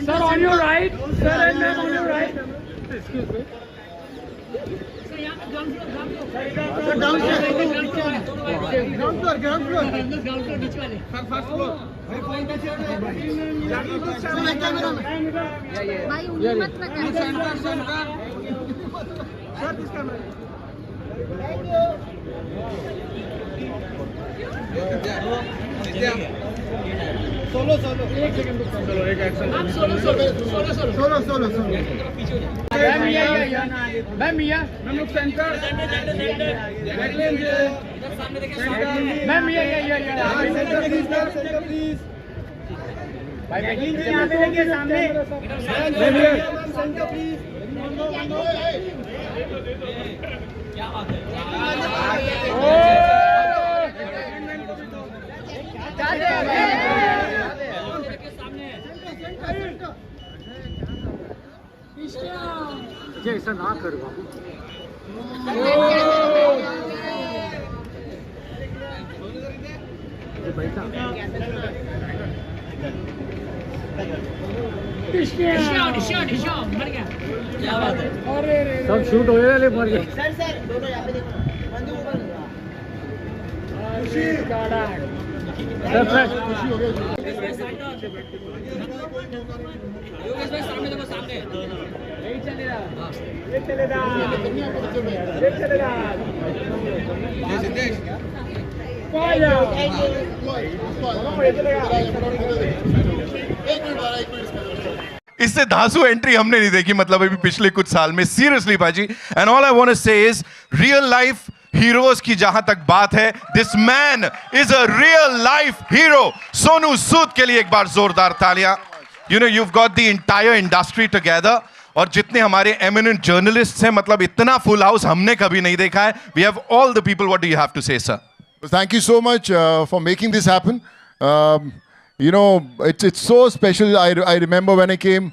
Sir, on your right. Sir and ma'am, on your right. Excuse me. Ma'am लोग centre ma'am please भाई यहाँ पे देखिए सामने सेंटर प्लीज क्या बात है ऐसा ना कर बाबू मर गया क्या बात है सब शूट हो गए मर गए सर दोनों यहाँ पे इससे धांसू एंट्री हमने नहीं देखी मतलब अभी पिछले कुछ साल में सीरियसली बाजी and all I want to say is real life heroes की जहां तक बात है this man is a real life hero Sonu Sood के लिए एक बार जोरदार तालियां you know you got the entire industry together और जितने हमारे एमिनेंट जर्नलिस्ट्स हैं मतलब इतना फुल हाउस हमने कभी नहीं देखा है we have all the people what do you have to say sir Thank you so much for making this happen. You know, it's so special. I remember when I came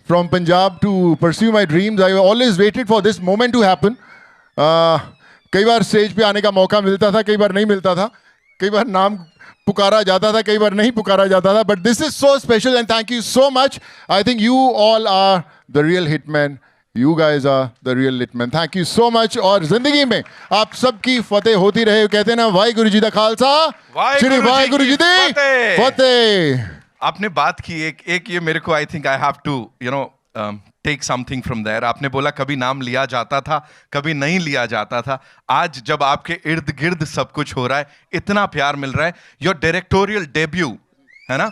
from Punjab to pursue my dreams, I always waited for this moment to happen. कई बार stage पे आने का मौका मिलता था, कई बार नहीं मिलता था, कई बार नाम पुकारा जाता था, कई बार नहीं पुकारा जाता था. But this is so special and thank you so much. I think you all are the real hitmen. You guys are the real hitmen. Thank you so much. और जिंदगी में आप सबकी फतेह होती रहे. कहते हैं ना वाहिगुरु जी दा खालसा श्री वाहिगुरु जी दी फतेह. आपने बात की एक ये मेरे को I think I have to you know take something from there. आपने बोला कभी नाम लिया जाता था कभी नहीं लिया जाता था. आज जब आपके इर्द गिर्द सब कुछ हो रहा है इतना प्यार मिल रहा है योर डायरेक्टोरियल डेब्यू है ना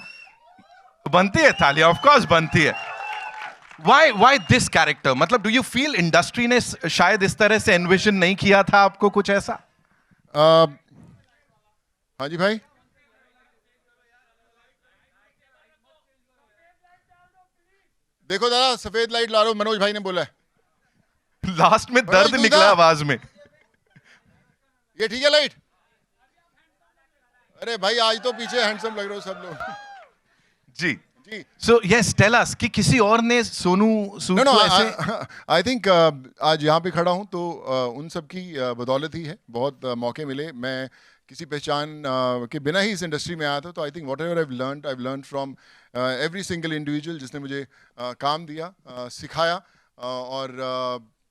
बनती है तालियां ऑफ कोर्स बनती है. Why this character? मतलब do you feel इंडस्ट्री ने शायद इस तरह से एनविजन नहीं किया था आपको कुछ ऐसा? हाँ जी भाई. देखो जरा सफेद लाइट ला लो मनोज भाई ने बोला है. लास्ट में दर्द निकला आवाज में. ये ठीक है लाइट. अरे भाई आज तो पीछे हैंडसम लग रहे हो सब लोग. जी So yes, tell us कि किसी और ने सोनू सूद को ऐसे I think आज यहाँ पे खड़ा हूँ तो उन सब की बदौलत ही है. बहुत मौके मिले. मैं किसी पहचान के बिना ही इस इंडस्ट्री में आया था. तो I think whatever I've learned from every single individual जिसने मुझे काम दिया सिखाया और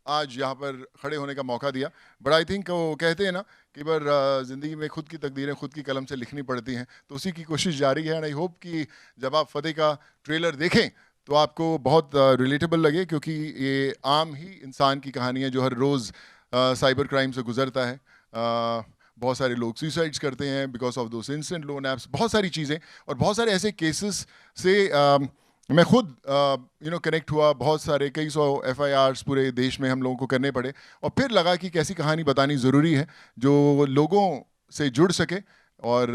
आज यहाँ पर खड़े होने का मौका दिया. बट आई थिंक वो कहते हैं ना कि बार ज़िंदगी में खुद की तकदीरें खुद की कलम से लिखनी पड़ती हैं. तो उसी की कोशिश जारी है. एंड आई होप कि जब आप फतेह का ट्रेलर देखें तो आपको बहुत रिलेटेबल लगे क्योंकि ये आम ही इंसान की कहानी है जो हर रोज़ साइबर क्राइम से गुजरता है. बहुत सारे लोग सुसाइड्स करते हैं because of those instant loan apps. बहुत सारी चीज़ें और बहुत सारे ऐसे केसेस से मैं खुद कनेक्ट हुआ. बहुत सारे कई सौ FIRs पूरे देश में हम लोगों को करने पड़े और फिर लगा कि कैसी कहानी बतानी ज़रूरी है जो लोगों से जुड़ सके और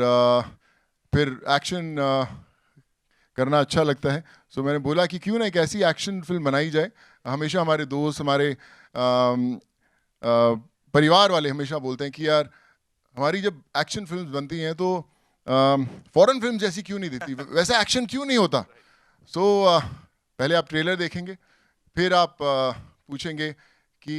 फिर एक्शन करना अच्छा लगता है. सो मैंने बोला कि क्यों ना एक ऐसी एक्शन फिल्म बनाई जाए. हमेशा हमारे दोस्त हमारे परिवार वाले हमेशा बोलते हैं कि यार हमारी जब एक्शन फिल्म बनती हैं तो फॉरेन फिल्म जैसी क्यों नहीं देती, वैसा एक्शन क्यों नहीं होता. सो पहले आप ट्रेलर देखेंगे फिर आप पूछेंगे कि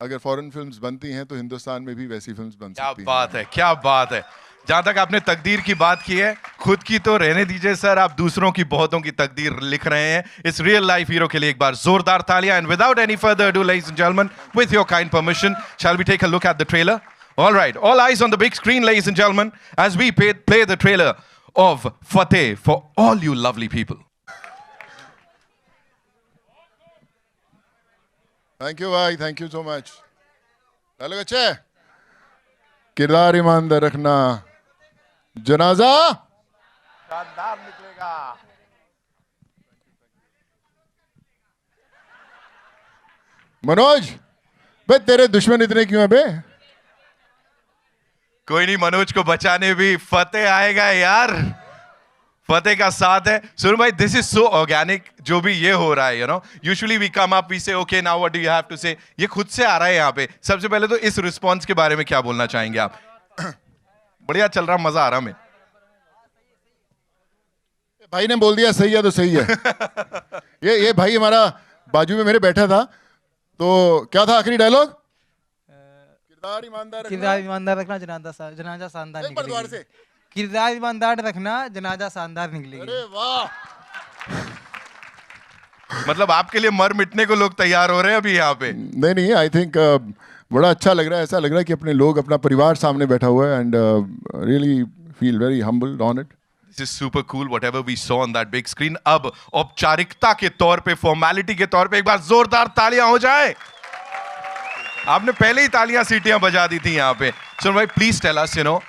अगर फॉरेन फिल्म्स बनती हैं तो हिंदुस्तान में भी वैसी फिल्म्स बन सकती हैं. क्या बात है, क्या बात है. जहां तक आपने तकदीर की बात की है, खुद की तो रहने दीजिए सर, आप दूसरों की बहुतों की तकदीर लिख रहे हैं। इस रियल लाइफ हीरो के लिए एक बार जोरदार तालियां। And without any further ado, ladies and gentleman, with your kind permission, shall we take a look at the trailer? All right, all eyes on the big screen, ladies and gentlemen, as we play the trailer of Fateh for all you lovely people. Thank you भाई, thank you so much. Dialogue अच्छा है। किरदार ईमानदार रखना, जनाजा शानदार निकलेगा। मनोज, बे तेरे दुश्मन इतने क्यों है बे? कोई नहीं, मनोज को बचाने भी फतेह आएगा यार। फतेह का साथ है। सुन भाई, दिस इज सो ऑर्गेनिक जो भी ये हो रहा है, you know. Usually we come up, we say okay now what do you have to say. ये खुद से आ रहा है यहाँ पे। सबसे पहले तो इस रिस्पॉन्स के बारे में क्या बोलना चाहेंगे आप? बढ़िया चल रहा, मजा आ रहा मैं। भाई ने बोल दिया सही है तो सही है। ये भाई हमारा बाजू में मेरे बैठा था, तो क्या था आखिरी डायलॉग? किरदार ईमानदार रखना, जनाजा शानदार एक बार दोबारा से। किरदार ईमानदार रखना, जनाजा शानदार निकलेगी। अरे वाह, मतलब आपके लिए मर मिटने को लोग तैयार हो रहे हैं अभी यहाँ पे। नहीं, आई थिंक बड़ा अच्छा लग रहा है। ऐसा लग रहा है कि अपने लोग, अपना परिवार सामने बैठा हुआ है, and really feel very humbled on it. This is super cool, whatever we saw on that big screen. अब औपचारिकता के तौर पे, फॉर्मेलिटी के तौर पे एक बार जोरदार तालियां हो जाए। आपने पहले ही तालियां सीटियां बजा दी थी यहाँ पे। सुन भाई, please tell us, you know,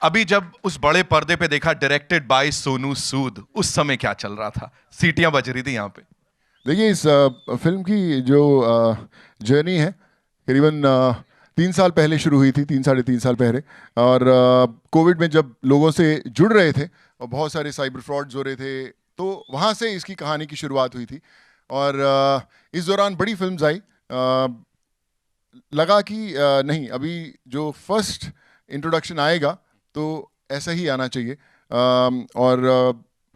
अभी जब उस बड़े पर्दे पे देखा, डायरेक्टेड बाय सोनू सूद, उस समय क्या चल रहा था? सीटियां बज रही थी यहाँ पे। देखिए, इस फिल्म की जो जर्नी है करीबन 3 साल पहले शुरू हुई थी, 3 साढ़े 3 साल पहले। और कोविड में जब लोगों से जुड़ रहे थे और बहुत सारे साइबर फ्रॉड्स हो रहे थे, तो वहाँ से इसकी कहानी की शुरुआत हुई थी। और इस दौरान बड़ी फिल्म्स आई। लगा कि नहीं, अभी जो फर्स्ट इंट्रोडक्शन आएगा तो ऐसा ही आना चाहिए। और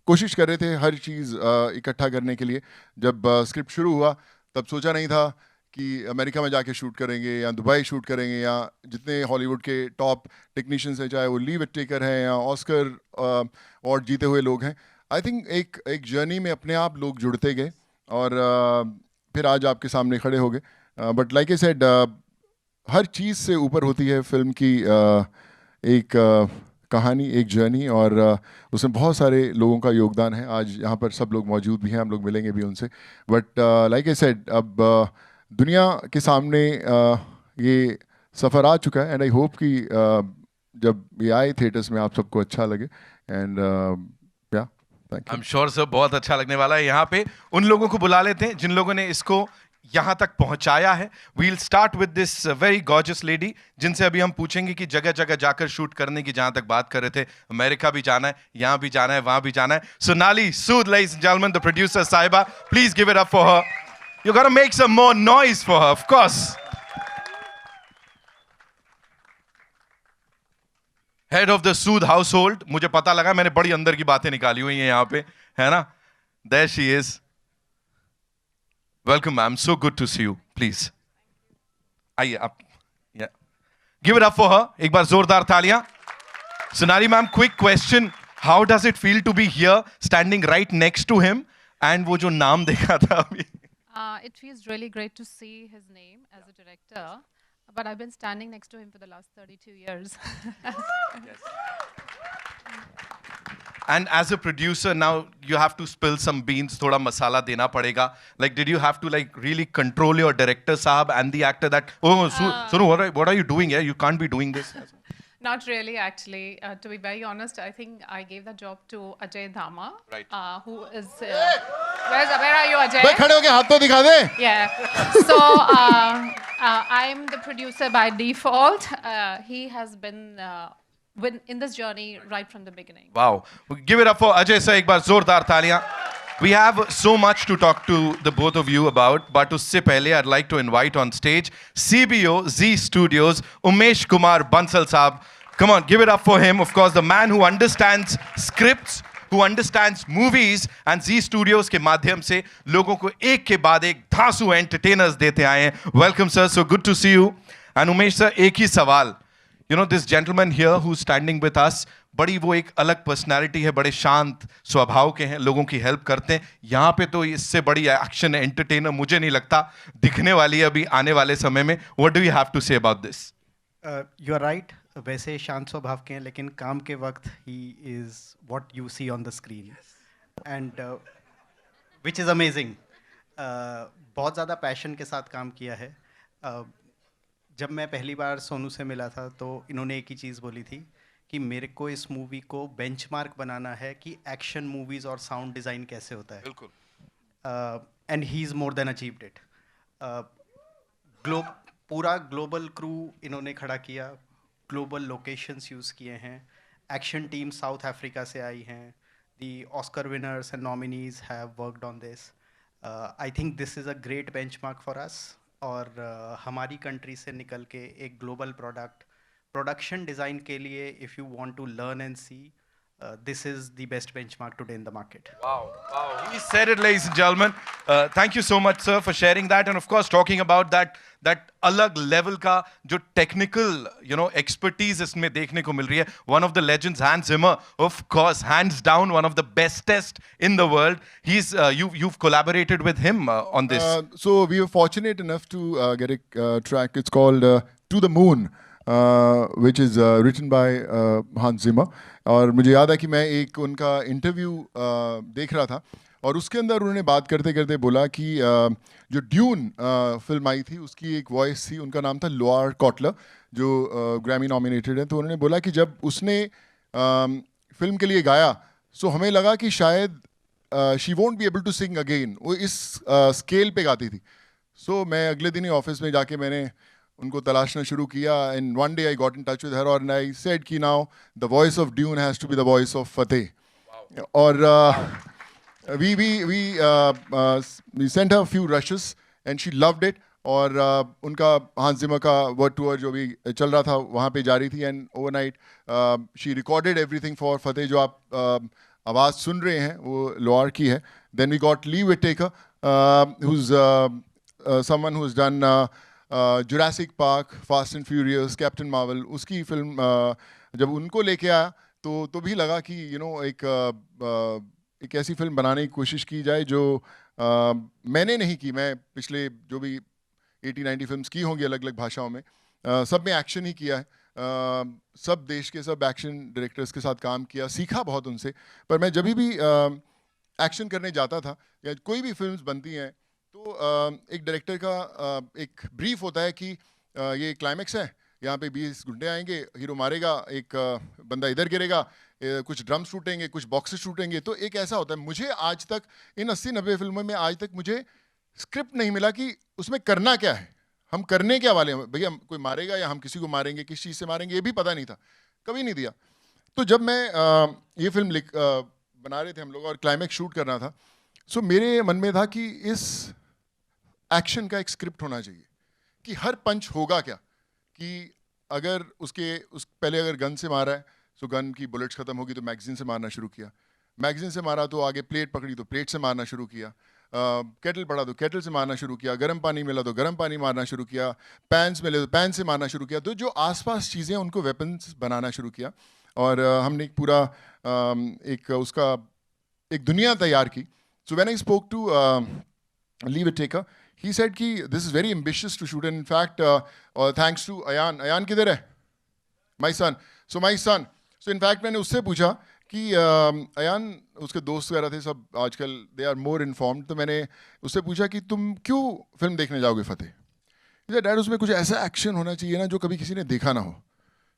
कोशिश कर रहे थे हर चीज़ इकट्ठा करने के लिए। जब स्क्रिप्ट शुरू हुआ तब सोचा नहीं था कि अमेरिका में जाके शूट करेंगे या दुबई शूट करेंगे, या जितने हॉलीवुड के टॉप टेक्नीशियंस हैं, चाहे वो ली विटेकर हैं या ऑस्कर अवार्ड जीते हुए लोग हैं। आई थिंक एक जर्नी में अपने आप लोग जुड़ते गए और फिर आज आपके सामने खड़े हो गए। बट लाइक आई सेड, हर चीज़ से ऊपर होती है फिल्म की एक कहानी, एक जर्नी, और उसमें बहुत सारे लोगों का योगदान है। आज यहाँ पर सब लोग मौजूद भी हैं, हम लोग मिलेंगे भी उनसे। बट लाइक आई सेड, अब दुनिया के सामने ये सफ़र आ चुका है, एंड आई होप कि जब ये आए थिएटर्स में आप सबको अच्छा लगे। एंड या thank I am sure sir, बहुत अच्छा लगने वाला है। यहाँ पे उन लोगों को बुला लेते हैं जिन लोगों ने इसको यहाँ तक पहुँचाया है। We'll start with this very gorgeous lady, जिनसे अभी हम पूछेंगे कि जगह जगह जाकर शूट करने की, जहाँ तक बात कर रहे थे, अमेरिका भी जाना है, यहाँ भी जाना है, वहाँ भी जाना है। Sonali Sood, ladies and gentleman, the producer साहिबा, please give it up for her. You gotta make some more noise for her, of course. Head of the Sood household. मुझे पता लगा, मैंने बड़ी अंदर की बातें निकाली हुई हैं यहाँ पे, है ना? There she is. Welcome, ma'am. So good to see you. Please. आइए आप. Yeah. Give it up for her. एक बार जोरदार तालियां. Sonali ma'am, quick question. How does it feel to be here, standing right next to him? And वो जो नाम देखा था अभी. It feels really great to see his name as a director, but I've been standing next to him for the last 32 years. Yes. And as a producer now, you have to spill some beans, thoda masala dena padega. Like, did you have to like really control your director sahab and the actor that, oh, Sonu, what are you doing here? You can't be doing this. Not really, actually. To be very honest, I think I gave the job to Ajay Dhama, Right. Who is. Where are you, Ajay? भाई खड़े होके हाथ तो दिखा दे। Yeah. So I'm the producer by default. He has been in this journey right from the beginning. Wow. Give it up for Ajay sir, ek baar zordar taaliyan. We have so much to talk to the both of you about, but usse pehle I'd like to invite on stage CBO Z Studios, Umesh Kumar Bansal saab. Come on, give it up for him. Of course, the man who understands scripts, who understands movies, and Z Studios के माध्यम से लोगों को एक के बाद एक धांसू entertainers देते आए हैं. Welcome sir, so good to see you. And Umesh sir, एक ही सवाल, you know, this gentleman here who's standing with us, बड़ी वो एक अलग पर्सनालिटी है, बड़े शांत स्वभाव के हैं, लोगों की हेल्प करते हैं. यहाँ पे तो इससे बड़ी एक्शन एंटरटेनर मुझे नहीं लगता दिखने वाली है अभी आने वाले समय में. What do you have to say about this? You are right, वैसे शांत स्वभाव के हैं, लेकिन काम के वक्त ही is what you see on the screen, and which is amazing. बहुत ज़्यादा पैशन के साथ काम किया है. जब मैं पहली बार सोनू से मिला था तो इन्होंने एक ही चीज़ बोली थी कि मेरे को इस मूवी को बेंचमार्क बनाना है कि एक्शन मूवीज़ और साउंड डिज़ाइन कैसे होता है. बिल्कुल. And he is more than achieved it. पूरा ग्लोबल क्रू इन्होंने खड़ा किया, ग्लोबल लोकेशंस यूज़ किए हैं, एक्शन टीम साउथ अफ्रीका से आई हैं, the Oscar winners and nominees have worked on this. I think this is a great benchmark for us. और हमारी कंट्री से निकल के एक ग्लोबल प्रोडक्शन डिज़ाइन के लिए if you want to learn and see, this is the best benchmark today in the market. Wow, wow. He said it, ladies and gentlemen. Thank you so much, sir, for sharing that. And of course, talking about that अलग level का जो technical, you know, expertise इसमें देखने को मिल रही है. One of the legends, Hans Zimmer, of course, hands down, one of the bestest in the world. You've collaborated with him on this. So we were fortunate enough to get a track. It's called To the Moon, which is written by Hans Zimmer. और मुझे याद है कि मैं एक उनका interview देख रहा था और उसके अंदर उन्होंने बात करते करते बोला कि जो ड्यून फिल्म आई थी उसकी एक वॉइस थी, उनका नाम था लोआर कॉटलर, जो ग्रैमी नॉमिनेटेड है. तो उन्होंने बोला कि जब उसने फिल्म के लिए गाया सो हमें लगा कि शायद she won't be able to sing again. वो इस स्केल पे गाती थी. सो मैं अगले दिन ही ऑफिस में जाके मैंने उनको तलाशना शुरू किया. And one day I got in touch with her और आई सेड कि now the voice of Dune has to be the voice of Fateh. और we sent her a few rushes and she loved it. और उनका हांस जिमर का world tour जो भी चल रहा था वहाँ पे जारी थी. And overnight she recorded everything for Fateh. जो आप आवाज़ सुन रहे हैं वो लोआर की है. Then we got Lee Whitaker, someone who's done Jurassic Park, Fast and Furious, Captain Marvel. उसकी फिल्म जब उनको लेके आया तो भी लगा कि यू नो एक ऐसी फिल्म बनाने की कोशिश की जाए जो मैंने नहीं की. मैं पिछले जो भी 80-90 फिल्म्स की होंगी अलग अलग भाषाओं में, सब में एक्शन ही किया है. सब देश के सब एक्शन डायरेक्टर्स के साथ काम किया, सीखा बहुत उनसे. पर मैं जब भी एक्शन करने जाता था या कोई भी फिल्म्स बनती हैं तो एक डायरेक्टर का एक ब्रीफ होता है कि ये क्लाइमेक्स है, यहाँ पे 20 गुंडे आएंगे, हीरो मारेगा, एक बंदा इधर गिरेगा, कुछ ड्रम्स टूटेंगे, कुछ बॉक्सेस टूटेंगे. तो एक ऐसा होता है. मुझे आज तक इन 80-90 फिल्मों में आज तक मुझे स्क्रिप्ट नहीं मिला कि उसमें करना क्या है, हम करने क्या वाले हैं. भैया कोई मारेगा या हम किसी को मारेंगे, किस चीज़ से मारेंगे, ये भी पता नहीं था, कभी नहीं दिया. तो जब मैं ये फिल्म बना रहे थे हम लोग और क्लाइमेक्स शूट करना था, सो मेरे मन में था कि इस एक्शन का एक स्क्रिप्ट होना चाहिए कि हर पंच होगा क्या. कि अगर उस पहले अगर गन से मारा है तो गन की बुलेट्स ख़त्म होगी तो मैगजीन से मारना शुरू किया, मैगजीन से मारा तो आगे प्लेट पकड़ी तो प्लेट से मारना शुरू किया, केटल पड़ा तो केटल से मारना शुरू किया, गर्म पानी मिला तो गर्म पानी मारना शुरू किया, पैन्स मिले तो पैन से मारना शुरू किया. तो जो आसपास चीज़ें उनको वेपन्स बनाना शुरू किया और हमने एक पूरा उसका एक दुनिया तैयार की. So when I spoke to Lee Whitaker, he said कि this is very ambitious to shoot, and in fact thanks to Ayan किधर है, my son. So in fact मैंने उससे पूछा कि अयान, उसके दोस्त वगैरह थे सब आजकल, they are more informed. तो मैंने उससे पूछा कि तुम क्यों फिल्म देखने जाओगे फतेह. he said डैड उसमें कुछ ऐसा एक्शन होना चाहिए ना जो कभी किसी ने देखा ना हो.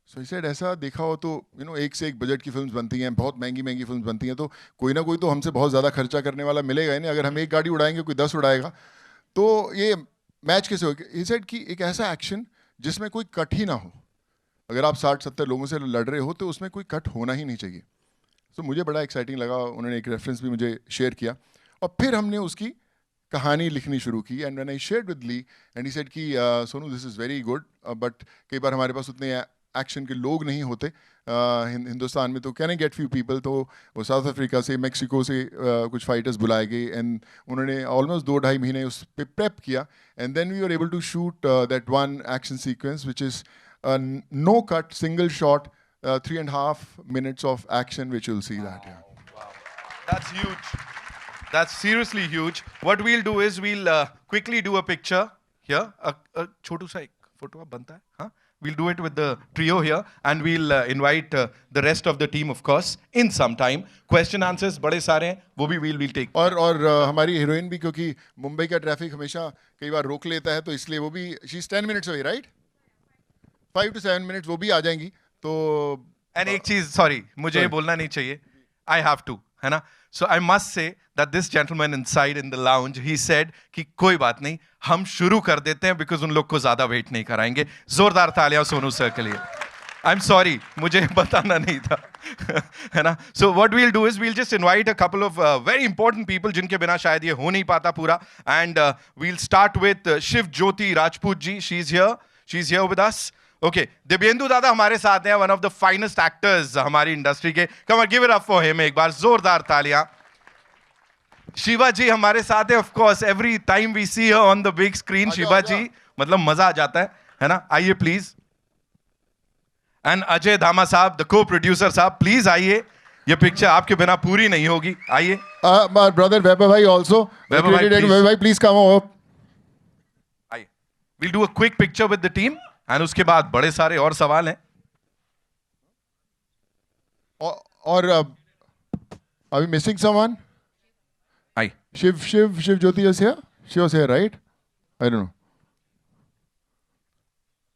सो he said ऐसा देखा हो तो यू नो एक से एक बजट की फिल्म्स बनती हैं, बहुत महंगी फिल्म्स बनती हैं, तो कोई ना कोई तो हमसे बहुत ज़्यादा खर्चा करने वाला मिलेगा ही नहीं. अगर हम एक गाड़ी उड़ाएंगे कोई 10 उड़ाएगा, तो ये मैच कैसे होगा. he said कि एक ऐसा एक्शन जिसमें कोई कट ही ना हो. अगर आप 60-70 लोगों से लड़ रहे हो तो उसमें कोई कट होना ही नहीं चाहिए. तो मुझे बड़ा एक्साइटिंग लगा. उन्होंने एक रेफरेंस भी मुझे शेयर किया और फिर हमने उसकी कहानी लिखनी शुरू की. And when I shared with Lee and he said कि Sonu this is very good, but कई बार हमारे पास उतने एक्शन के लोग नहीं होते हिंदुस्तान में, तो can I get few people. तो वो साउथ अफ्रीका से, मेक्सिको से कुछ फाइटर्स बुलाए गए एंड उन्होंने ऑलमोस्ट 2-2.5 महीने उस पर प्रेप किया. And then we are able to shoot that one action sequence which is no cut, single shot, 3.5 minutes of action, which you'll see that. Yeah. That's huge. That's seriously huge. What we'll do is we'll quickly do a picture here. A छोटू सा एक photo आप बनता है, हाँ? We'll do it with the trio here, and we'll invite the rest of the team, of course, in some time. Question answers बड़े सारे हैं, वो भी we'll take. और हमारी हीरोइन भी, क्योंकि मुंबई का ट्रैफिक हमेशा कई बार रोक लेता है, तो इसलिए वो भी she's 10 minutes away, right? 5 to 7 minutes वो भी आ जाएंगी. तो And एक चीज, sorry, मुझे ये बोलना नहीं चाहिए. I have to, है ना? So I must say that this gentleman inside in the lounge, he said कि कोई बात नहीं, हम शुरू कर देते हैं because उन लोग को ज़्यादा वेट नहीं कराएंगे. जोरदार तालियां सोनू सर के लिए. I'm sorry, मुझे बताना नहीं था, है ना? So what we'll do is we'll just invite a couple of very important people जिनके बिना शायद ये हो नहीं पाता पूरा. And we'll start with Shiv Jyoti Rajput ji. She's here with us. Okay, Dibyendu दादा हमारे साथ हैं, one of the finest actors हमारी इंडस्ट्री के. Come on, give it up for him एक बार, जोरदार तालियां. शिवा जी हमारे साथ है, of course, every time we see her on the big screen, Shiva ji, मतलब मजा आ जाता है ना? आइए प्लीज. And अजय धामा साहब, the co-producer साहब, प्लीज आइए. ये पिक्चर आपके बिना पूरी नहीं होगी. आइए. My brother Vaibhav bhai also. Vaibhav bhai, please come over. आइए. We'll do a quick picture with the team. And उसके बाद बड़े सारे और सवाल हैं. और are we missing someone? आइए. Shiv Jyoti is here. She was here, right? I don't know.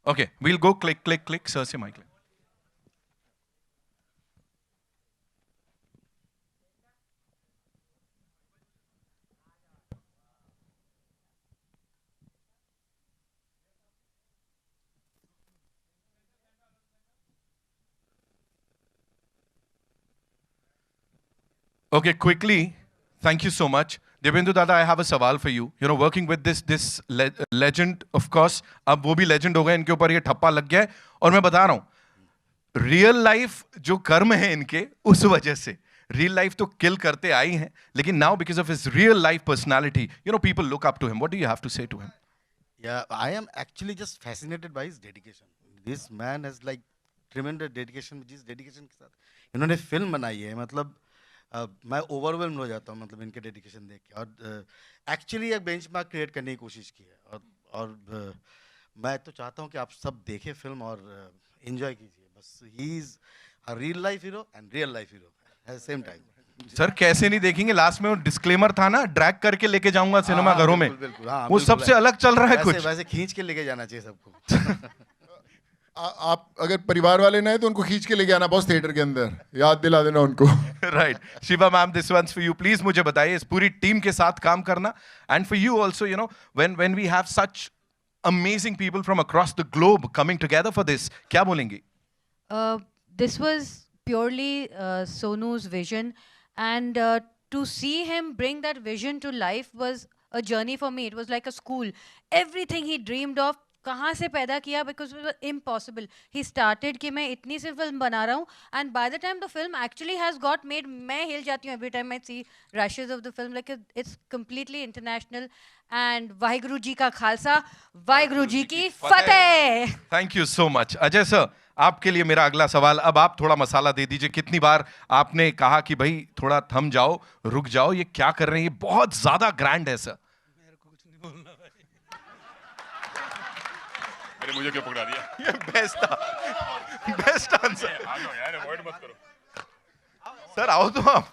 Okay, we'll go click. Sir से mic. Okay, quickly. Thank you so much. Devendra Dada, I have a सवाल for you. You know, working with this legend, of course, अब वो भी legend हो गए, इनके ऊपर ये ठप्पा लग गया है. और मैं बता रहा हूँ, real life जो कर्म है इनके, उस वजह से real life तो kill करते आई हैं, लेकिन now because of his real life personality, you know, people look up to him. What do you have to say to him? Yeah, I am actually just fascinated by his dedication. This man has like tremendous dedication. जिस dedication के साथ इन्होंने film बनाई है, मतलब मैं overwhelm हो जाता हूँ, मतलब इनके डेडिकेशन देख के. और एक्चुअली एक बेंचमार्क क्रिएट करने की कोशिश की है. और मैं तो चाहता हूँ कि आप सब देखें फिल्म और एंजॉय कीजिए. बस he is a real life hero and real life hero at the same time. Sir कैसे नहीं देखेंगे? लास्ट में वो डिस्क्लेमर था ना, ड्रैग करके लेके जाऊंगा सिनेमा घरों में. बिल्कुल, हाँ, वो सबसे अलग चल रहा है कुछ. वैसे खींच के लेके जाना चाहिए सबको. आप अगर परिवार वाले ना है तो उनको खींच के लेके आना बॉस थिएटर के अंदर, याद दिला देना उनको. Right. Shiva ma'am, this one's for you. Please मुझे बताइए, इस पूरी टीम के साथ काम करना, and for you also, you know, when we have such amazing people from across the globe coming together for this, क्या बोलेंगे? This was purely Sonu's vision, and to see him bring that vision to life was a journey for me. It was like a school. Everything he dreamed of, कहाँ से पैदा किया, because it was impossible. He started कि मैं इतनी सी film बना रहा हूँ, and by the time the film actually has got made, मैं हिल जाती हूँ every time I see rushes of the film. Like it's completely international. And Waheguru ji का खालसा, वाहिगुरु जी की फतेह. Thank you so much. Ajay sir, आपके लिए मेरा अगला सवाल. अब आप थोड़ा मसाला दे दीजिए. कितनी बार आपने कहा कि भाई थोड़ा थम जाओ, रुक जाओ, ये क्या कर रहे हैं, ये बहुत ज्यादा ग्रैंड है सर. अरे मुझे क्यों पकड़ा दिया? ये बेस्ट था, बेस्ट आंसर. यार अवॉइड मत करो. सर आओ तो आप.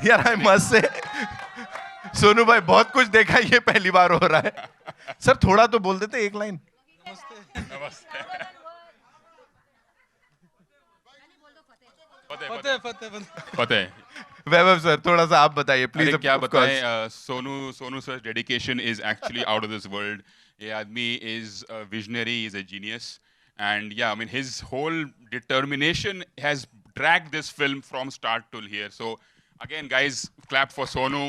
यार आई मस्ट से, सोनू भाई बहुत कुछ देखा, ये पहली बार हो रहा है. सर थोड़ा तो बोल देते, एक लाइन. नमस्ते. फतेह. वैभव सर थोड़ा सा आप बताइए प्लीज. क्या बताएं, Sonu sir dedication is actually out of this world. ये आदमी is visionary, is a genius, and yeah I mean his whole determination has dragged this film from start till here. So again guys, clap for Sonu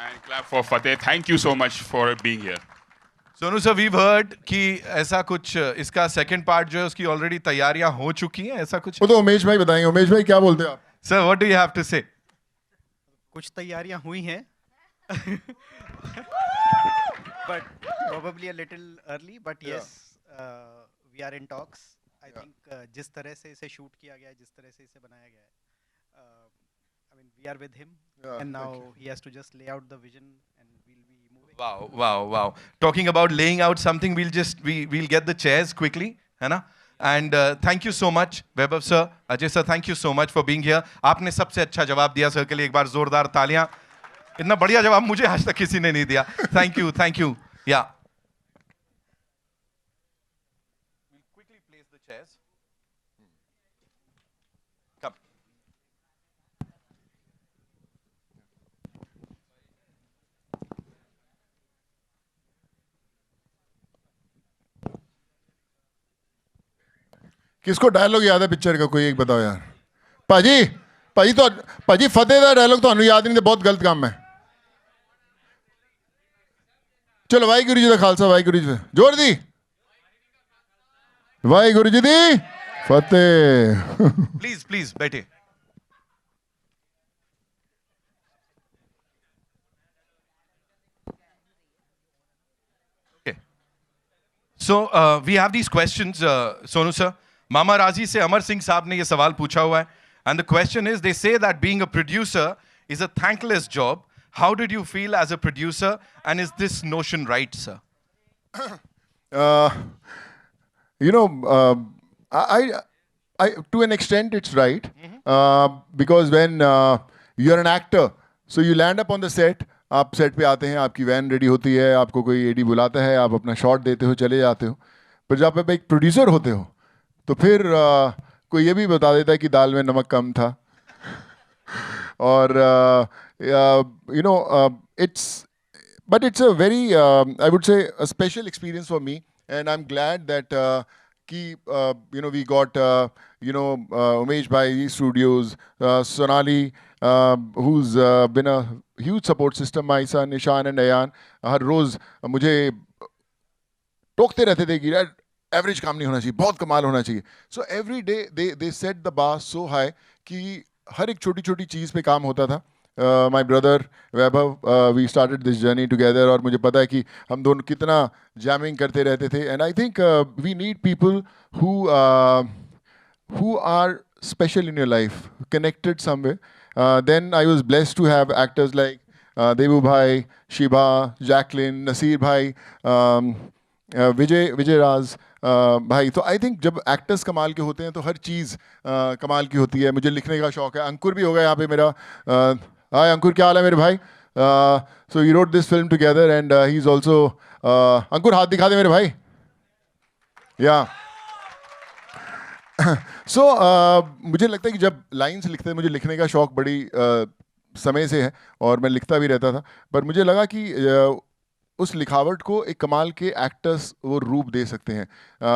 and clap for Fateh. Thank you so much for being here. Sonu sir, we've heard कि ऐसा कुछ इसका second part जो है उसकी already तैयारियां हो चुकी हैं, ऐसा कुछ? वो तो उमेश भाई बताएंगे. उमेश भाई क्या बोलते हैं आप? Sir what do you have to say? कुछ तैयारियां हुई हैं. but probably a little early. But Yeah. yes, we are in talks. I think जिस तरह से इसे shoot किया गया है, जिस तरह से इसे बनाया गया है, I mean, we are with him, Yeah, and thank now he has to just lay out the vision, and we'll be moving. Wow, wow, wow. Talking about laying out something, we'll get the chairs quickly, है ना? And thank you so much, Vaibhav sir, Ajay sir, thank you so much for being here. आपने सबसे अच्छा जवाब दिया sir के लिए एक बार जोरदार तालियां. इतना बढ़िया जवाब मुझे आज तक किसी ने नहीं दिया. Thank you. Yeah. We'll quickly place the chairs. Come. किसको डायलॉग याद है पिक्चर का, कोई एक बताओ यार. ਭਾਜੀ ਫਤਿਹ ਦਾ ਡਾਇਲੌਗ ਤੁਹਾਨੂੰ ਯਾਦ ਨਹੀਂ ਤੇ ਬਹੁਤ ਗਲਤ ਕੰਮ ਹੈ. ਚਲੋ ਵਾਹਿਗੁਰੂ ਜੀ ਦਾ ਖਾਲਸਾ, ਵਾਹਿਗੁਰੂ ਜੀ ਦੀ ਫਤਿਹ. ਜ਼ੋਰ ਦੀ ਵਾਹਿਗੁਰੂ ਜੀ ਦੀ ਫਤਿਹ. Please, बैठिए. Okay. So we have these questions, Sonu sir. Mama Razi से अमर सिंह साहब ने ये सवाल पूछा हुआ है. And the question is, they say that being a producer is a thankless job. How did you feel as a producer? And is this notion right, sir? You know, I to an extent it's right, because when you're an actor, so you land up on the set. आप set पे आते हैं, आपकी van ready होती है, आपको कोई AD बुलाता है, आप अपना शॉट देते हो, चले जाते हो. पर जब आप एक प्रोड्यूसर होते हो तो फिर कोई ये भी बता देता है कि दाल में नमक कम था. और you know, but it's a very I would say a special experience for me, and I'm glad that you know, we got you know, Umesh Bhai Studios, Sonali, who's been a huge support system, my son Ishan and Ayan. हर रोज मुझे टोकते रहते थे कि यार average काम नहीं होना चाहिए, बहुत कमाल होना चाहिए. So every day they set the bar so high कि हर एक छोटी छोटी चीज़ पे काम होता था. My brother Vaibhav, we started this journey together, और मुझे पता है कि हम दोनों कितना जैमिंग करते रहते थे. And I think we need people who are special in your life, connected somewhere. Then I was blessed to have actors like Devu Bhai, Shiba, Jacqueline, Nasir Bhai, Vijay Raz भाई. तो I think जब actors कमाल के होते हैं तो हर चीज़ कमाल की होती है. मुझे लिखने का शौक है. अंकुर भी होगा यहाँ पे मेरा. हाय अंकुर, क्या हाल है मेरे भाई? So we wrote this film together and he is also. Ankur हाथ दिखा दे मेरे भाई. या सो मुझे लगता है कि जब लाइन्स लिखते हैं, मुझे लिखने का शौक बड़ी समय से है और मैं लिखता भी रहता था. पर मुझे लगा कि उस लिखावट को एक कमाल के एक्टर्स वो रूप दे सकते हैं.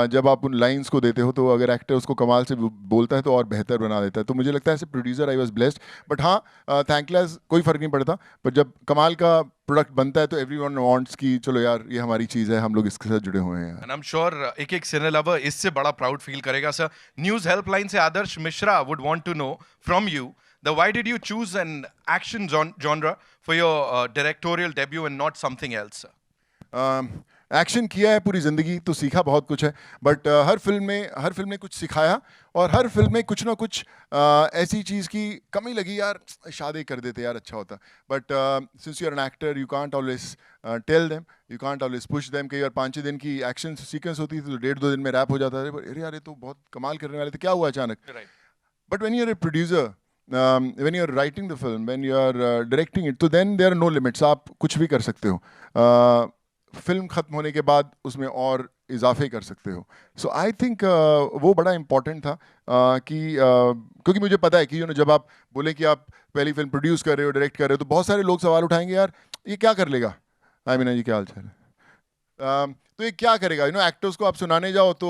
जब आप उन लाइंस को देते हो तो अगर एक्टर उसको कमाल से बोलता है तो और बेहतर बना देता है. तो मुझे लगता है as a producer I was blessed. But हाँ, थैंकलेस कोई फ़र्क नहीं पड़ता. पर जब कमाल का प्रोडक्ट बनता है तो एवरीवन वांट्स कि चलो यार ये हमारी चीज़ है, हम लोग इसके साथ जुड़े हुए हैं. एंड आई एम श्योर एक एक सिने लवर इससे बड़ा प्राउड फील करेगा. सर, न्यूज़ हेल्पलाइन से Adarsh Mishra would want to know from you that why did you choose an action genre for your directorial debut and not something else, sir? Action किया है पूरी ज़िंदगी तो सीखा बहुत कुछ है. बट हर फिल्म ने कुछ सिखाया, और हर फिल्म में कुछ ना कुछ ऐसी चीज़ की कमी लगी, यार शादी कर देते यार अच्छा होता. But since you are an actor you can't always tell them, you can't always push them. कई बार 5-6 दिन की एक्शन सीक्वेंस होती थी तो 1.5-2 दिन में रैप हो जाता था. अरे यार ये तो बहुत कमाल करने वाले थे, क्या हुआ अचानक? But when you are a producer, when you are writing the film, when you are directing it, तो then there are no limits. आप कुछ भी कर सकते हो. फिल्म ख़त्म होने के बाद उसमें और इजाफे कर सकते हो. सो आई थिंक वो बड़ा इम्पॉर्टेंट था कि क्योंकि मुझे पता है कि जब आप बोले कि आप पहली फिल्म प्रोड्यूस कर रहे हो, डायरेक्ट कर रहे हो, तो बहुत सारे लोग सवाल उठाएंगे, यार ये क्या कर लेगा? मीना जी क्या हाल चाल है? तो ये क्या करेगा? एक्टर्स को आप सुनाने जाओ तो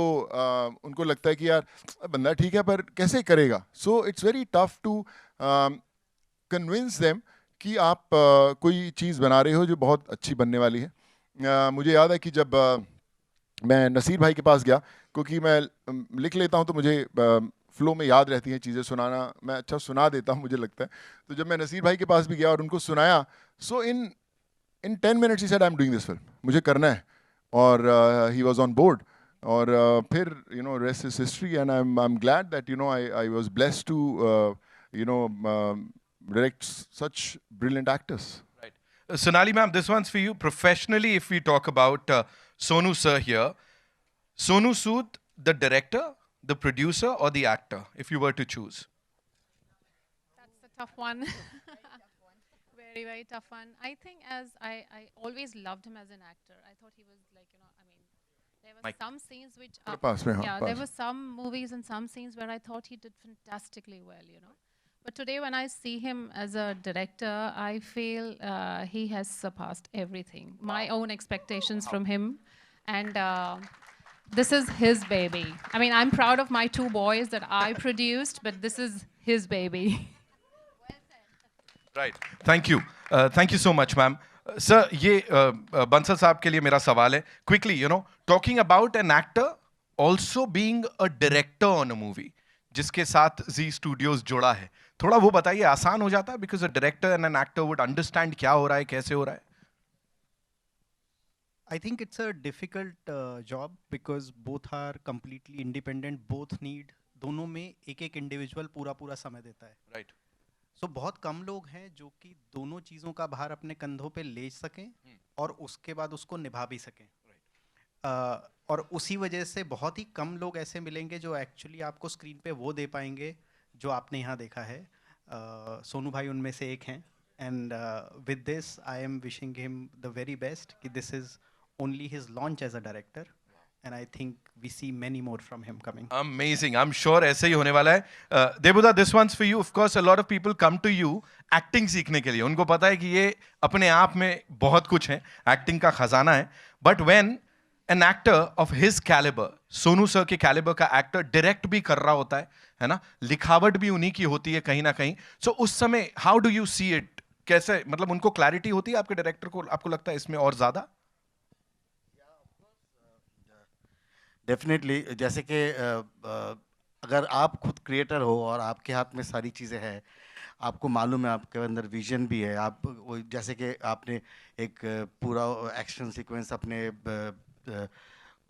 उनको लगता है कि यार बंदा ठीक है पर कैसे करेगा. So it's very tough to convince them कि आप कोई चीज़ बना रहे हो जो बहुत अच्छी बनने वाली है. मुझे याद है कि जब मैं नसीर भाई के पास गया, क्योंकि मैं लिख लेता हूँ तो मुझे फ्लो में याद रहती हैं चीज़ें, सुनाना मैं अच्छा सुना देता हूँ मुझे लगता है. तो जब मैं नसीर भाई के पास भी गया और उनको सुनाया, सो इन in 10 minutes he said, I'm doing this film. मुझे करना है. और he was on board. और फिर, you know, rest is history, and I'm glad that, you know, I was blessed to, you know, direct such brilliant actors. Right. Sonali ma'am, this one's for you. Professionally, if we talk about Sonu sir here, Sonu Sood, the director, the producer, or the actor, if you were to choose? That's a tough one. Very, very tough one. I think as I always loved him as an actor. I thought he was like, you know, I mean, there were some scenes which, there were some movies and some scenes where I thought he did fantastically well, you know. But today when I see him as a director, I feel he has surpassed everything. My own expectations from him. And this is his baby. I mean, I'm proud of my 2 boys that I produced, but this is his baby. Right. Thank you. Thank you so much, ma'am. Sir, ये बंसल साहब के लिए मेरा सवाल है. Quickly, you know, talking about an actor also being a director on a movie, जिसके साथ Z Studios जुड़ा है. थोड़ा वो बताइए, आसान हो जाता है? Because a director and an actor would understand क्या हो रहा है, कैसे हो रहा है. I think it's a difficult job because both are completely independent. Both need, दोनों में एक individual पूरा समय देता है. Right. So बहुत कम लोग हैं जो कि दोनों चीज़ों का भार अपने कंधों पे ले सकें और उसके बाद उसको निभा भी सकें. और उसी वजह से बहुत ही कम लोग ऐसे मिलेंगे जो एक्चुअली आपको स्क्रीन पे वो दे पाएंगे जो आपने यहाँ देखा है. सोनू भाई उनमें से एक हैं. And with this I am wishing him the very best कि this is only his launch as a director, and I think we see many more from him coming. Amazing. I'm sure ऐसे ही होने वाला है. Debuda, this one's for you. Of course, a lot of people come to you acting सीखने के लिए. उनको पता है कि ये अपने आप में बहुत कुछ है, acting का खजाना है. But when an actor of his caliber, Sonu sir के caliber का actor direct भी कर रहा होता है ना? लिखावट भी उन्हीं की होती है कहीं ना कहीं. So उस समय how do you see it? कैसे, मतलब उनको clarity होती है आपके director को? आपको लगता है इसमें और ज़्यादा? डेफिनेटली, जैसे कि अगर आप खुद क्रिएटर हो और आपके हाथ में सारी चीज़ें हैं, आपको मालूम है, आपके अंदर विजन भी है, आप वो जैसे कि आपने एक पूरा एक्शन सीक्वेंस अपने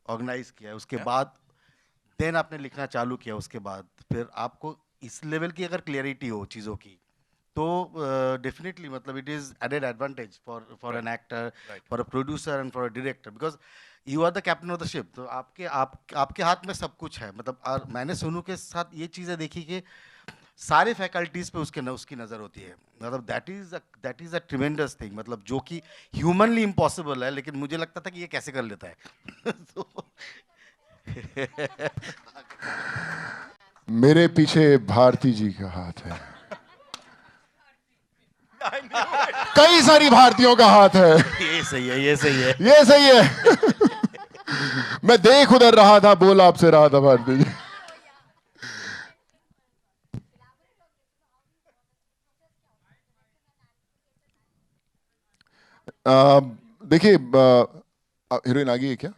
ऑर्गेनाइज किया, उसके बाद देन आपने लिखना चालू किया, उसके बाद फिर आपको इस लेवल की अगर क्लियरिटी हो चीज़ों की, तो डेफिनेटली मतलब it is added advantage for an actor, for a producer and for a director, because you are the captain of the ship. तो आपके हाथ में सब कुछ है. मतलब और मैंने सोनू के साथ ये चीज़ें देखी कि सारे फैकल्टीज़ पे उसकी नज़र होती है. मतलब that is a tremendous thing, मतलब जो कि ह्यूमनली इम्पॉसिबल है, लेकिन मुझे लगता था कि ये कैसे कर लेता है. मेरे पीछे भारती जी का हाथ है. कई सारी भारतीयों का हाथ है. ये सही है, ये सही है, ये सही है. मैं देख उधर रहा था, बोल आपसे रहा था भारती जी. देखिए, हीरोइन आ गई है क्या?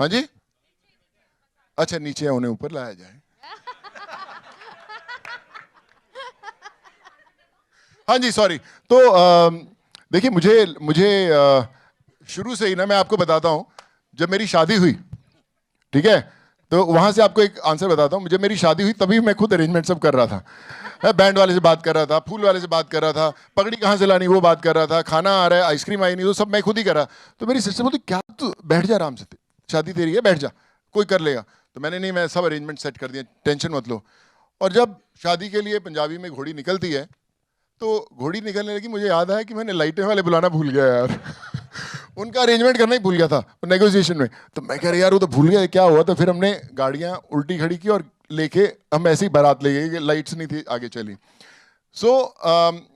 हाँ जी, अच्छा नीचे उन्हें ऊपर लाया जाए. हाँ जी, सॉरी. तो देखिए, मुझे शुरू से ही ना, मैं आपको बताता हूँ, जब मेरी शादी हुई, ठीक है, तो वहाँ से आपको एक आंसर बताता हूँ. जब मेरी शादी हुई तभी मैं खुद अरेंजमेंट सब कर रहा था. मैं बैंड वाले से बात कर रहा था, फूल वाले से बात कर रहा था, पगड़ी कहाँ से लानी वो बात कर रहा था, खाना आ रहा है, आइसक्रीम आई नहीं, तो सब मैं खुद ही कर रहा. तो मेरी सिस्टर बोलती, क्या तू बैठ जा आराम से, शादी तेरी है, बैठ जा, कोई कर लेगा. तो मैंने, नहीं, मैं सब अरेंजमेंट सेट कर दिया, टेंशन मत लो. और जब शादी के लिए पंजाबी में घोड़ी निकलती है, तो घोड़ी निकलने लगी, मुझे याद आया कि मैंने लाइटें वाले बुलाना भूल गया यार. उनका अरेंजमेंट करना ही भूल गया था नेगोशिएशन में. तो मैं कह रहा यार वो तो भूल गया, क्या हुआ? तो फिर हमने गाड़ियाँ उल्टी खड़ी की और लेके हम ऐसे ही बारात ले गए, लाइट्स नहीं थी, आगे चली. सो